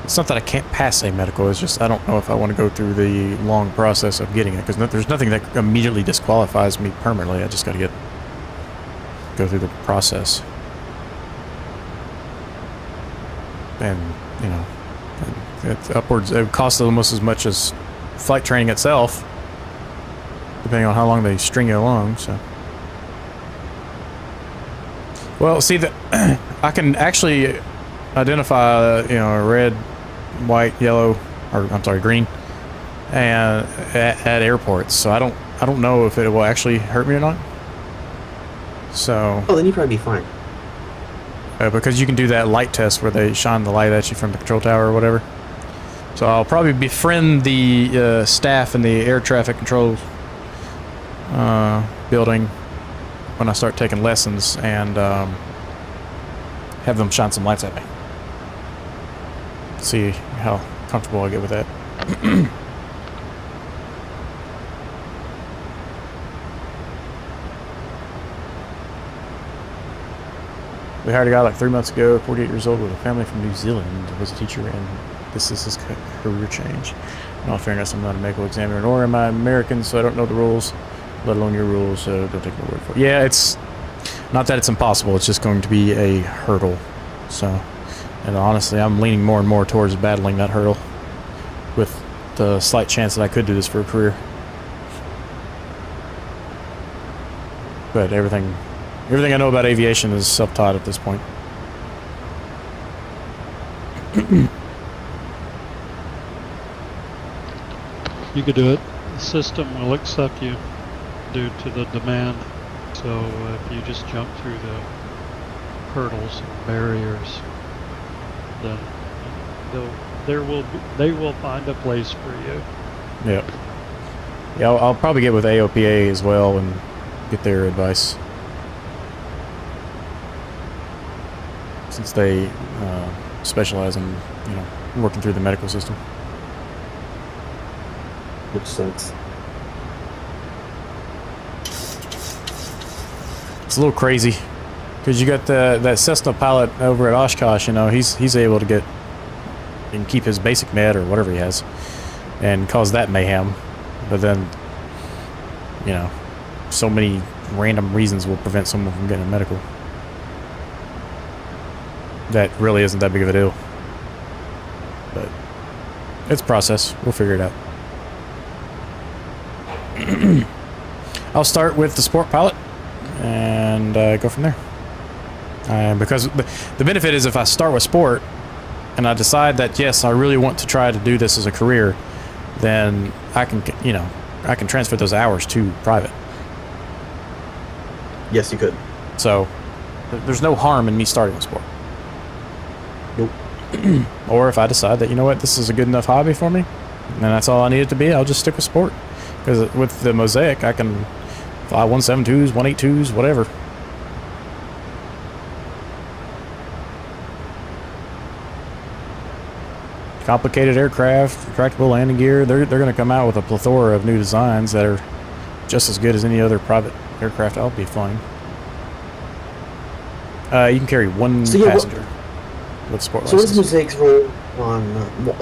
It's not that I can't pass a medical, it's just I don't know if I want to go through the long process of getting it, because there's nothing that immediately disqualifies me permanently. I just got to go through the process. And, you know, it's upwards, it costs almost as much as flight training itself, depending on how long they string you along, so. Well, see, I can actually identify, you know, red, white, yellow, or I'm sorry, green, and at airports. So I don't know if it will actually hurt me or not. So. Oh, then you'd probably be fine. Because you can do that light test where they shine the light at you from the control tower or whatever. So I'll probably befriend the staff in the air traffic control building when I start taking lessons and have them shine some lights at me. See how comfortable I get with that. We hired a guy like 3 months ago, 48 years old, with a family from New Zealand, was a teacher, and this is his career change. In all fairness, I'm not a medical examiner, nor am I American, so I don't know the rules, let alone your rules, so don't take my word for it. Yeah, it's not that it's impossible, it's just going to be a hurdle. So, and honestly, I'm leaning more and more towards battling that hurdle with the slight chance that I could do this for a career. But everything I know about aviation is self-taught at this point. You could do it. The system will accept you due to the demand. So if you just jump through the hurdles and barriers, then they will find a place for you. Yep. Yeah, I'll probably get with AOPA as well and get their advice, since they specialize in, you know, working through the medical system. Which sucks. It's a little crazy because you got that Cessna pilot over at Oshkosh. You know, he's able to get and keep his basic med or whatever he has, and cause that mayhem. But then, you know, so many random reasons will prevent someone from getting a medical. That really isn't that big of a deal. But it's a process. We'll figure it out. I'll start with the sport pilot and go from there. Because the benefit is if I start with sport and I decide that, yes, I really want to try to do this as a career, then I can, you know, I can transfer those hours to private. Yes, you could. So there's no harm in me starting with sport. Nope. Or if I decide that, you know what, this is a good enough hobby for me, and that's all I need it to be, I'll just stick with sport. Because with the Mosaic, I can fly 172s, 182s, whatever. Complicated aircraft, retractable landing gear, they're going to come out with a plethora of new designs that are just as good as any other private aircraft I'll be flying. You can carry one So, yeah, passenger with sport So what does license. Mosaic's role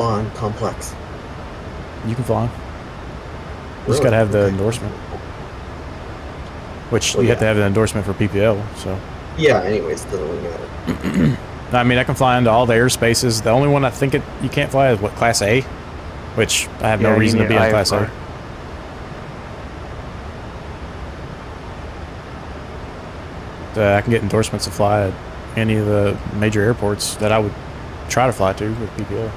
on complex? You can fly. You just gotta have the endorsement, which Well, you have to yeah. have an endorsement for PPL. So, Yeah. Anyways, it doesn't really matter. I mean, I can fly into all the airspaces. The only one I think you can't fly is what, Class A, which I have Yeah, no you reason to need be in Class iFly. A. I can get endorsements to fly at any of the major airports that I would try to fly to with PPL.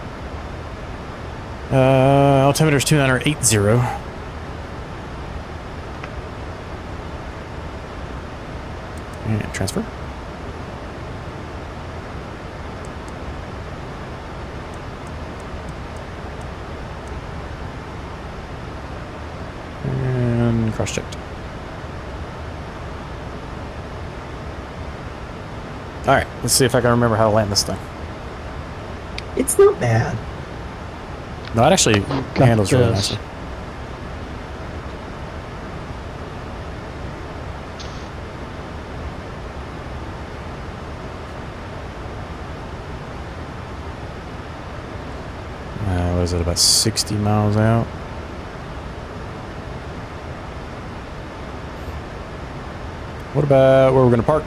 Altimeter is 2980. And transfer. And cross-checked. Alright, let's see if I can remember how to land this thing. It's not bad. No, it actually handles really this. nicely. What is it, about 60 miles out? What about where we're going to park?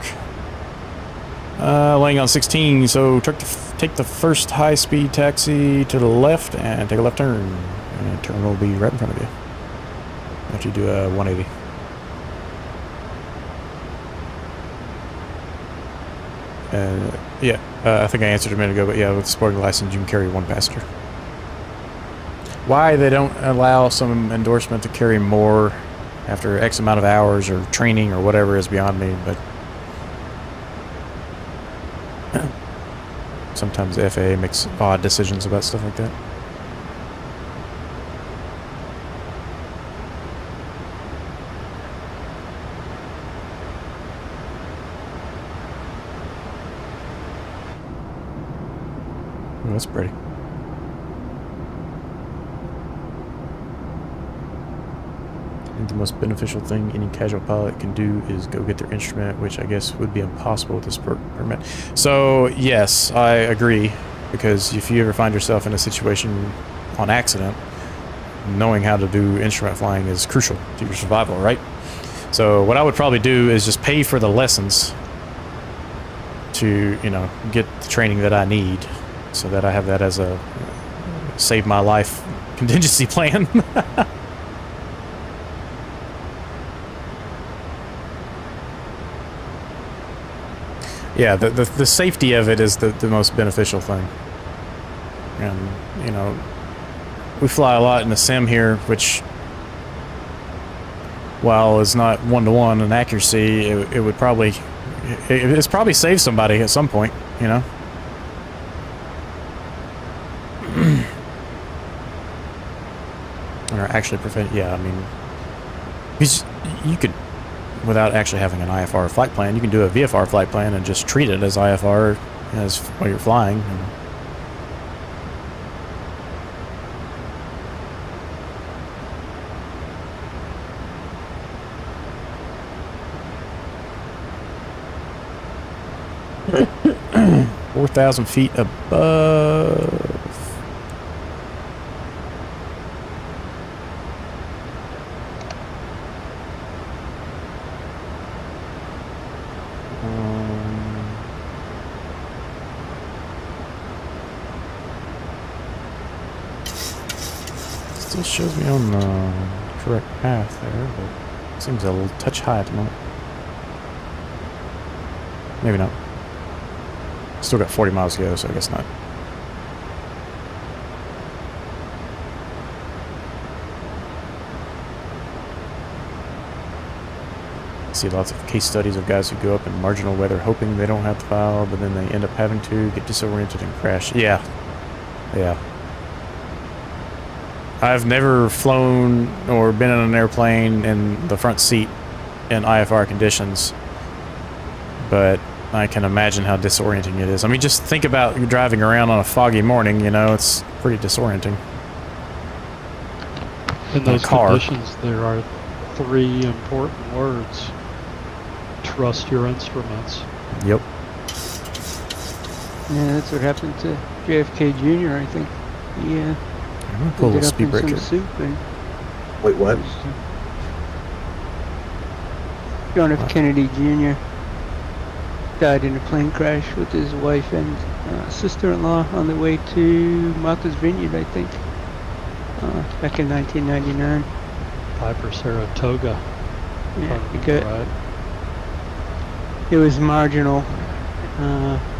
Laying on 16, so take the first high-speed taxi to the left and take a left turn. And the turn will be right in front of you after you do a 180. Yeah, I think I answered a minute ago, but yeah, with sporting license, you can carry one passenger. Why they don't allow some endorsement to carry more after X amount of hours or training or whatever is beyond me, but sometimes the FAA makes odd decisions about stuff like that. Oh, that's pretty. I think the most beneficial thing any casual pilot can do is go get their instrument, which I guess would be impossible with this permit. So, yes, I agree, because if you ever find yourself in a situation on accident, knowing how to do instrument flying is crucial to your survival, right? So what I would probably do is just pay for the lessons to, you know, get the training that I need so that I have that as a save my life contingency plan. Yeah, the safety of it is the most beneficial thing. And, you know, we fly a lot in the sim here, which, while it's not one-to-one in accuracy, it would probably, it's probably saved somebody at some point, you know? Or actually prevent, yeah, I mean, because you could, without actually having an IFR flight plan, you can do a VFR flight plan and just treat it as IFR as while you're flying. And $4,000 feet above. Still shows me on the correct path there, but it seems a little touch high at the moment. Maybe not. Still got 40 miles to go, so I guess not. I see lots of case studies of guys who go up in marginal weather hoping they don't have to file, but then they end up having to, get disoriented and crash. Yeah. Yeah. I've never flown or been in an airplane in the front seat in IFR conditions, but I can imagine how disorienting it is. I mean, just think about driving around on a foggy morning, you know, it's pretty disorienting. In those car. conditions, there are 3 important words. Trust your instruments. Yep. Yeah, that's what happened to JFK Jr. I think. Yeah. I'm gonna pull a Ended little up speed in break some here. soup and Wait, what? John F. Kennedy Jr. died in a plane crash with his wife and sister-in-law on the way to Martha's Vineyard, I think, back in 1999. Piper Saratoga. Yeah, Right. it was marginal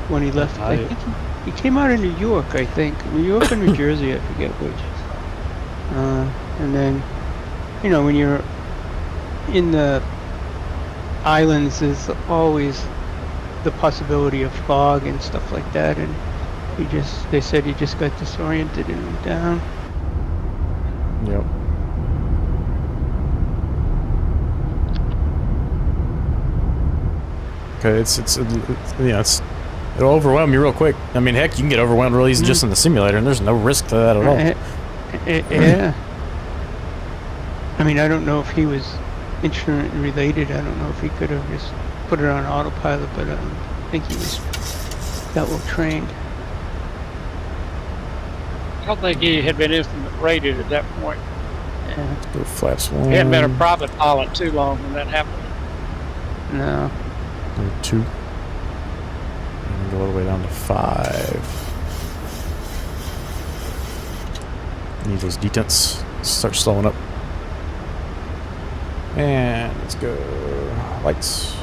when he left. I Right. think he came out of New York, I think. New York or New Jersey, I forget which. And then, you know, when you're in the islands, there's always the possibility of fog and stuff like that, and they said he just got disoriented and went down. Yep. Okay, it'll overwhelm you real quick. I mean, heck, you can get overwhelmed real easy just in the simulator, and there's no risk to that at all. Yeah. I mean, I don't know if he was instrument related. I don't know if he could have just put it on autopilot, but I don't think he was that well trained. I don't think he had been instrument rated at that point. Yeah. Go flaps 1. He hadn't been a private pilot too long when that happened. No. Go 2. And go all the way down to 5. Need those detents. Start slowing up. And let's go. Lights.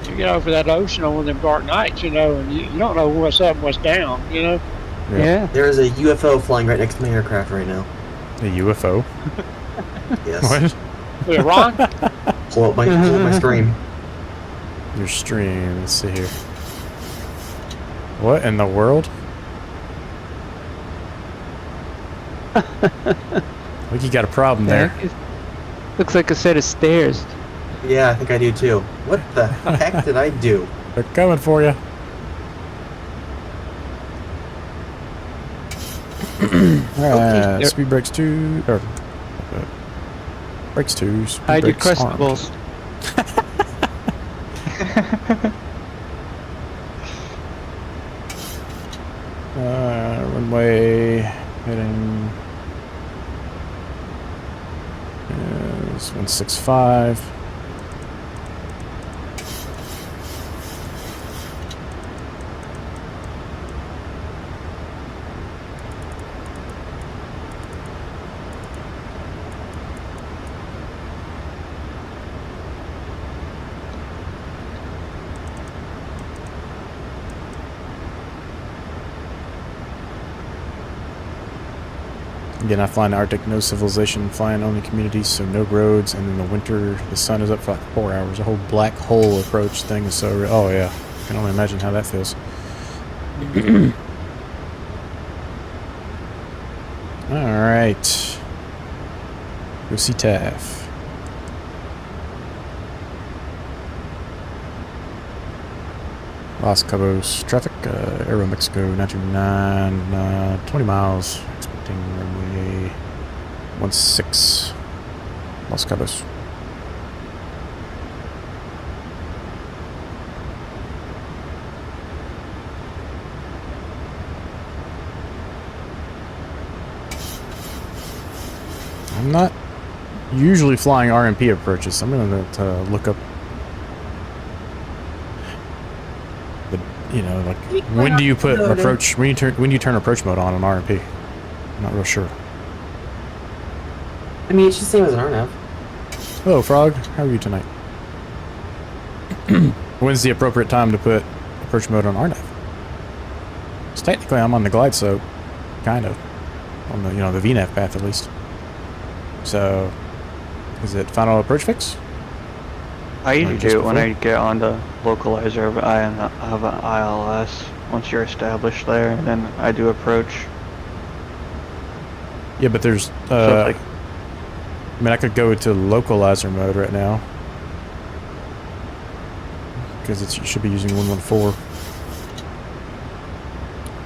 You get over that ocean on one of them dark nights, you know, and you don't know what's up and what's down, you know. Yeah. There is a UFO flying right next to my aircraft right now. A UFO. Yes. What? With Ron? Pull up my stream. Your stream. Let's see here. What in the world? Like you got a problem there. It looks like a set of stairs. Yeah, I think I do too. What the heck did I do? They're coming for you. Alright, Yep. speed brakes 2. Or, brakes 2. Speed Hide your brakes armed. crustables. Runway heading is 165. Again, I fly in the Arctic, no civilization, flying only communities, so no roads, and in the winter, the sun is up for like 4 hours. The whole black hole approach thing is so oh yeah, I can only imagine how that feels. Alright. Go see Taff. Los Cabos traffic, Aero Mexico 929, 20 miles, expecting runway 16, Los Cabos. I'm not usually flying RMP approaches. I'm going to look up the, you know, like when do you put approach, when do you turn approach mode on RMP? I'm not real sure. I mean, it's the same as an RNAV. Hello, Frog. How are you tonight? When's the appropriate time to put approach mode on RNAV? So technically, I'm on the glide slope, kind of, on the the VNAV path at least. So, is it final approach fix? I usually do it when I get on the localizer of an ILS. Once you're established there, and then I do approach. Yeah, but there's So like, I mean, I could go to localizer mode right now because it should be using 114.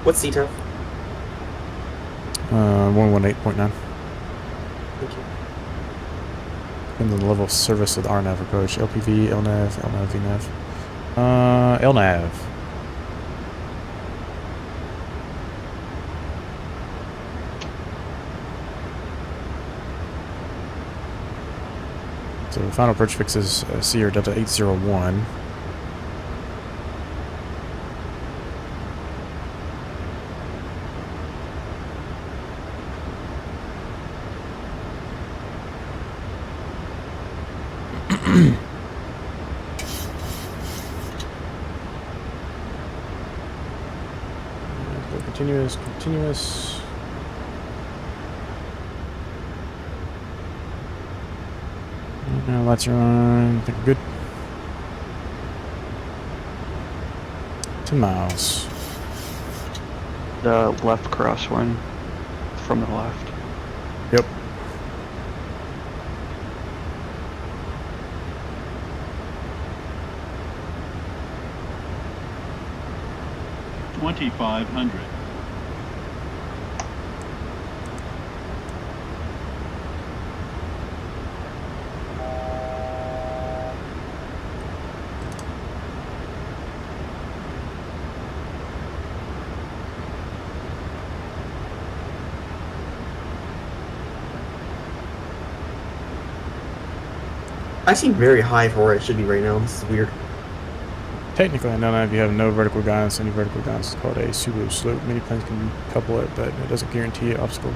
What's CTOF? 118.9. Thank you. Depends on the level of service of the RNAV approach. LPV, LNAV, LNAV, VNAV. LNAV. So the final approach fix is Sierra Delta 801. Continuous, continuous. Lights are on. I think we're good. 10 miles. The left crosswind from the left. Yep. $2,500. I seem very high for where it should be right now. This is weird. Technically, I don't know if you have no vertical guidance. Any vertical guidance is called a pseudo slope. Many planes can couple it, but it doesn't guarantee an obstacle.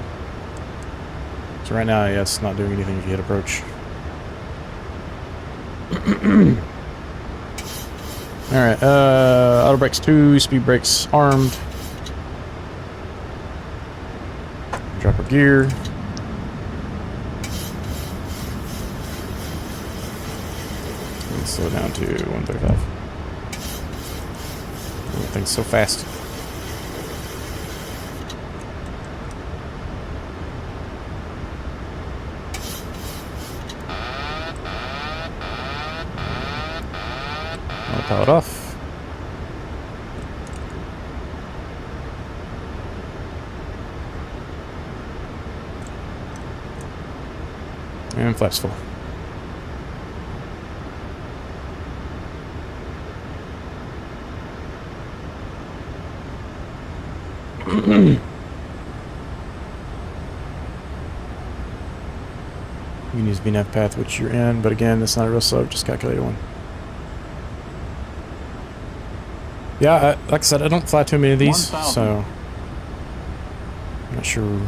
So right now, yeah, it's not doing anything if you hit approach. Alright, auto brakes 2, speed brakes armed. Drop our gear. And slow down to 135. Everything's so fast. Autopilot off. And flaps full. You can use VNAV path which you're in, but again, that's not a real slope, just calculate one. Yeah, like I said, I don't fly too many of these, 1,000. so I'm not sure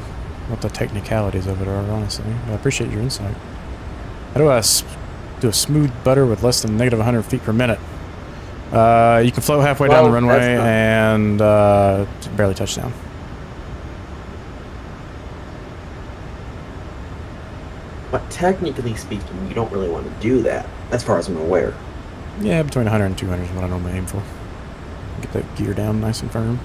what the technicalities of it are, honestly. But I appreciate your insight. How do I do a smooth butter with less than negative 100 feet per minute? You can float halfway down the runway and barely touch down. But technically speaking, you don't really want to do that, as far as I'm aware. Yeah, between 100 and 200 is what I normally aim for. Get that gear down nice and firm.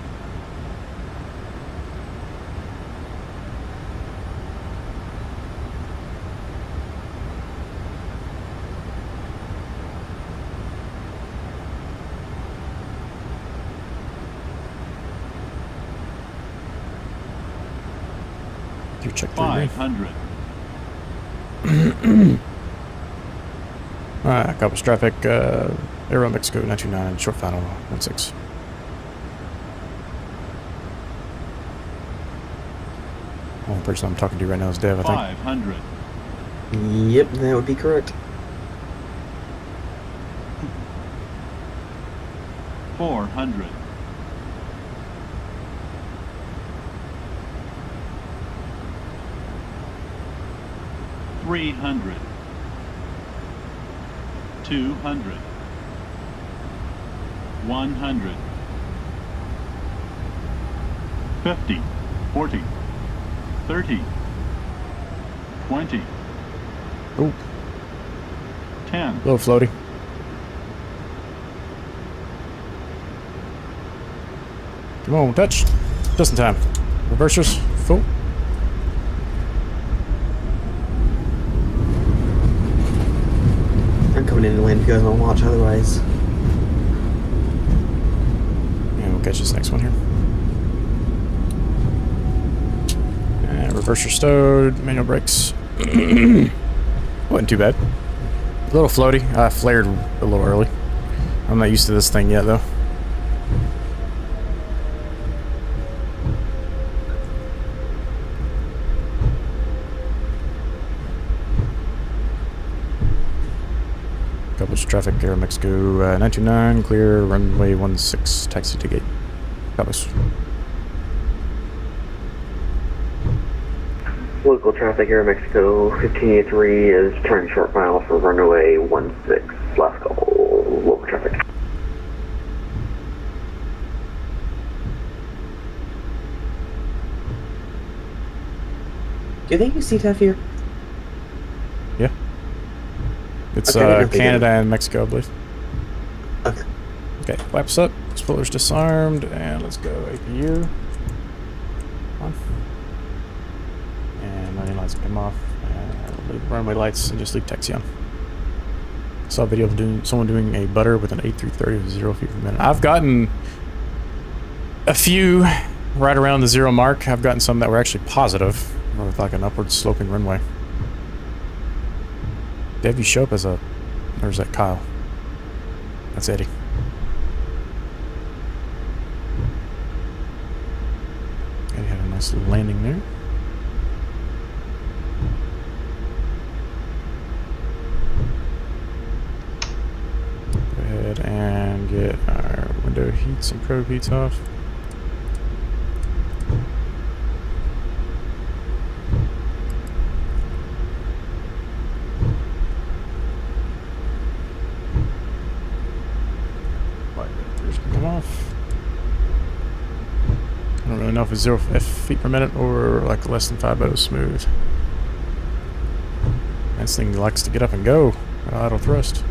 Gear check 500. Alright, Cabos traffic, Aero Mexico 929, short final 16. Only person I'm talking to right now is Dev, I think. 500. Yep, that would be correct. 400. 300. 200. 100. 50. 40. 30. 20. Oh, 10. low floaty. Come on, touch. Just in time. Reversers, full. I'm coming in to land if you guys want to watch, otherwise. And we'll catch this next one here. And reverser stowed, manual brakes Wasn't too bad. A little floaty. I flared a little early. I'm not used to this thing yet, though. Cabos traffic, Air Mexico 929, clear, runway 16, taxi to gate. Cabos. Local traffic, Air Mexico 1583 is turning short final for runway 16. Last call, local traffic. Do they use CTAF here? Yeah. It's Okay, I didn't know if they Canada did. and Mexico, I believe. Okay. Okay, flaps up, spoilers disarmed, and let's go APU. On. And running lights come off, and leave runway lights, and just leave taxi on. Saw a video of someone doing a butter with an 8330 with 0 feet per minute. I've gotten a few right around the 0 mark. I've gotten some that were actually positive, with like an upward sloping runway. Dave, you show up as a... Or is that Kyle? That's Eddie. Eddie had a nice little landing there. Go ahead and get our window heats and probe heats off. Come off. I don't really know if it's 0 feet per minute or like less than 5 bows smooth. This thing likes to get up and go. Idle thrust.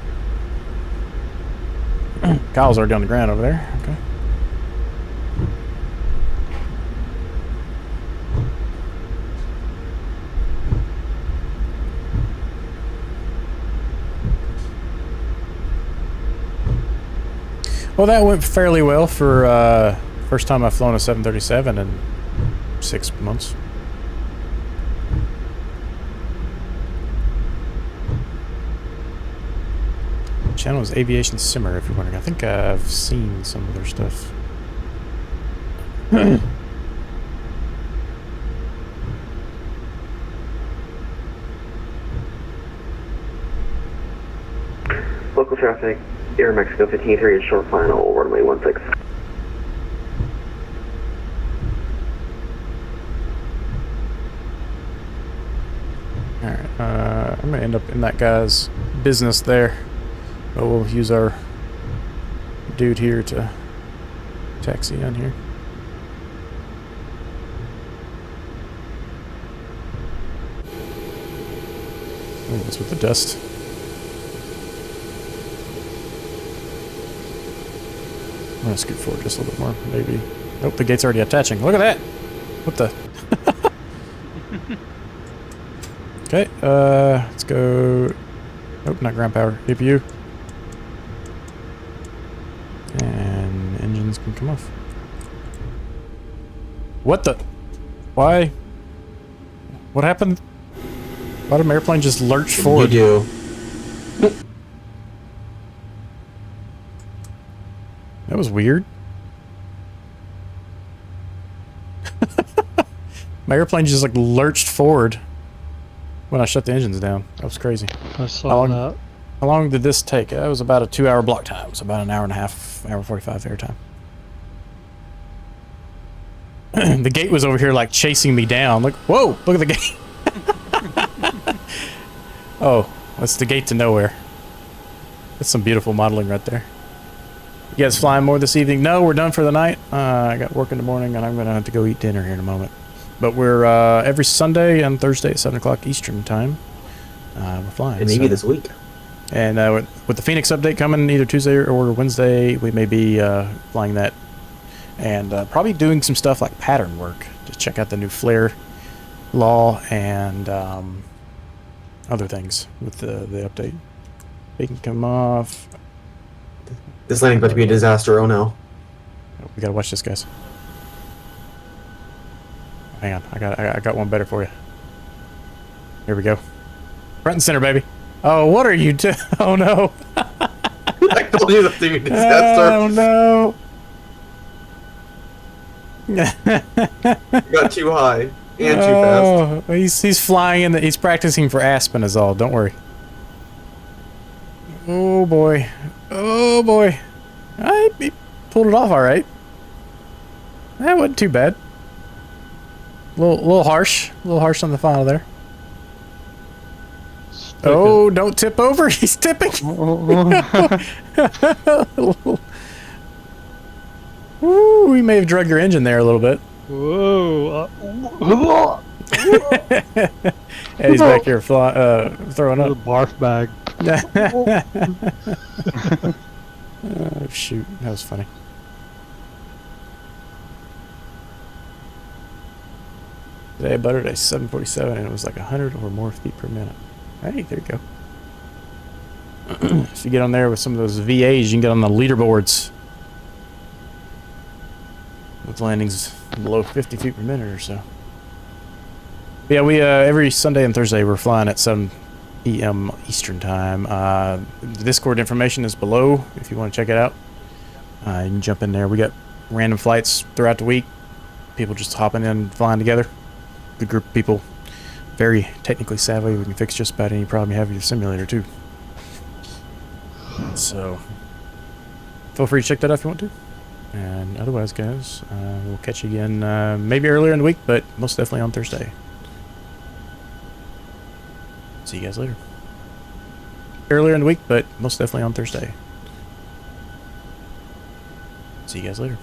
Kyle's already on the ground over there. Okay. Well, that went fairly well for first time I've flown a 737 in 6 months. Channel is Aviation Simmer, if you're wondering. I think I've seen some of their stuff. Local traffic, Air Mexico 1583 is short final, runway 16. Alright, I'm gonna end up in that guy's business there. But we'll use our dude here to taxi on here. Oh, what's with the dust? I'm gonna scoot forward just a little bit more, maybe. Nope, the gate's already attaching. Look at that! What the? Okay, let's go. Nope, not ground power. APU. And engines can come off. What the? Why? What happened? Why did my airplane just lurch forward? You do. That was weird. My airplane just like lurched forward when I shut the engines down. That was crazy. I saw that. How long did this take? It was about a 2-hour block time. So about an hour and a half, hour 45 air time. The gate was over here like chasing me down. Look, whoa, look at the gate. Oh, that's the gate to nowhere. That's some beautiful modeling right there. You guys flying more this evening? No, we're done for the night. I got work in the morning and I'm going to have to go eat dinner here in a moment. But we're every Sunday and Thursday at 7 o'clock Eastern time. We're flying. And maybe this week. And with the Phoenix update coming either Tuesday or Wednesday, we may be flying that. And probably doing some stuff like pattern work to check out the new flare law and other things with the update. They can come off. This landing's about to be a disaster, oh no. We gotta watch this, guys. Hang on, I got one better for you. Here we go. Front and center, baby. Oh, what are you doing? Oh, no. I told you that to be disaster. Oh, no. Got too high and too fast. Oh, he's flying in. He's practicing for Aspen is all. Don't worry. Oh, boy. Oh, boy. He pulled it off all right. That wasn't too bad. Little harsh. A little harsh on the final there. Oh, don't tip over. He's tipping. Ooh, we may have drugged your engine there a little bit. Whoa. Eddie's back here throwing A up. barf bag. Oh, shoot. That was funny. Today, butter day 747, and it was like 100 or more feet per minute. Hey, there you go. If you get on there with some of those VAs, you can get on the leaderboards with landings below 50 feet per minute or so. But yeah, we every Sunday and Thursday we're flying at 7 p.m. Eastern time. The Discord information is below if you want to check it out. You can jump in there. We got random flights throughout the week. People just hopping in, flying together. Good group of people. Very technically savvy. We can fix just about any problem you have with your simulator too. So feel free to check that out if you want to. And otherwise, guys, we'll catch you again maybe earlier in the week, but most definitely on Thursday. See you guys later. Earlier in the week, but most definitely on Thursday. See you guys later.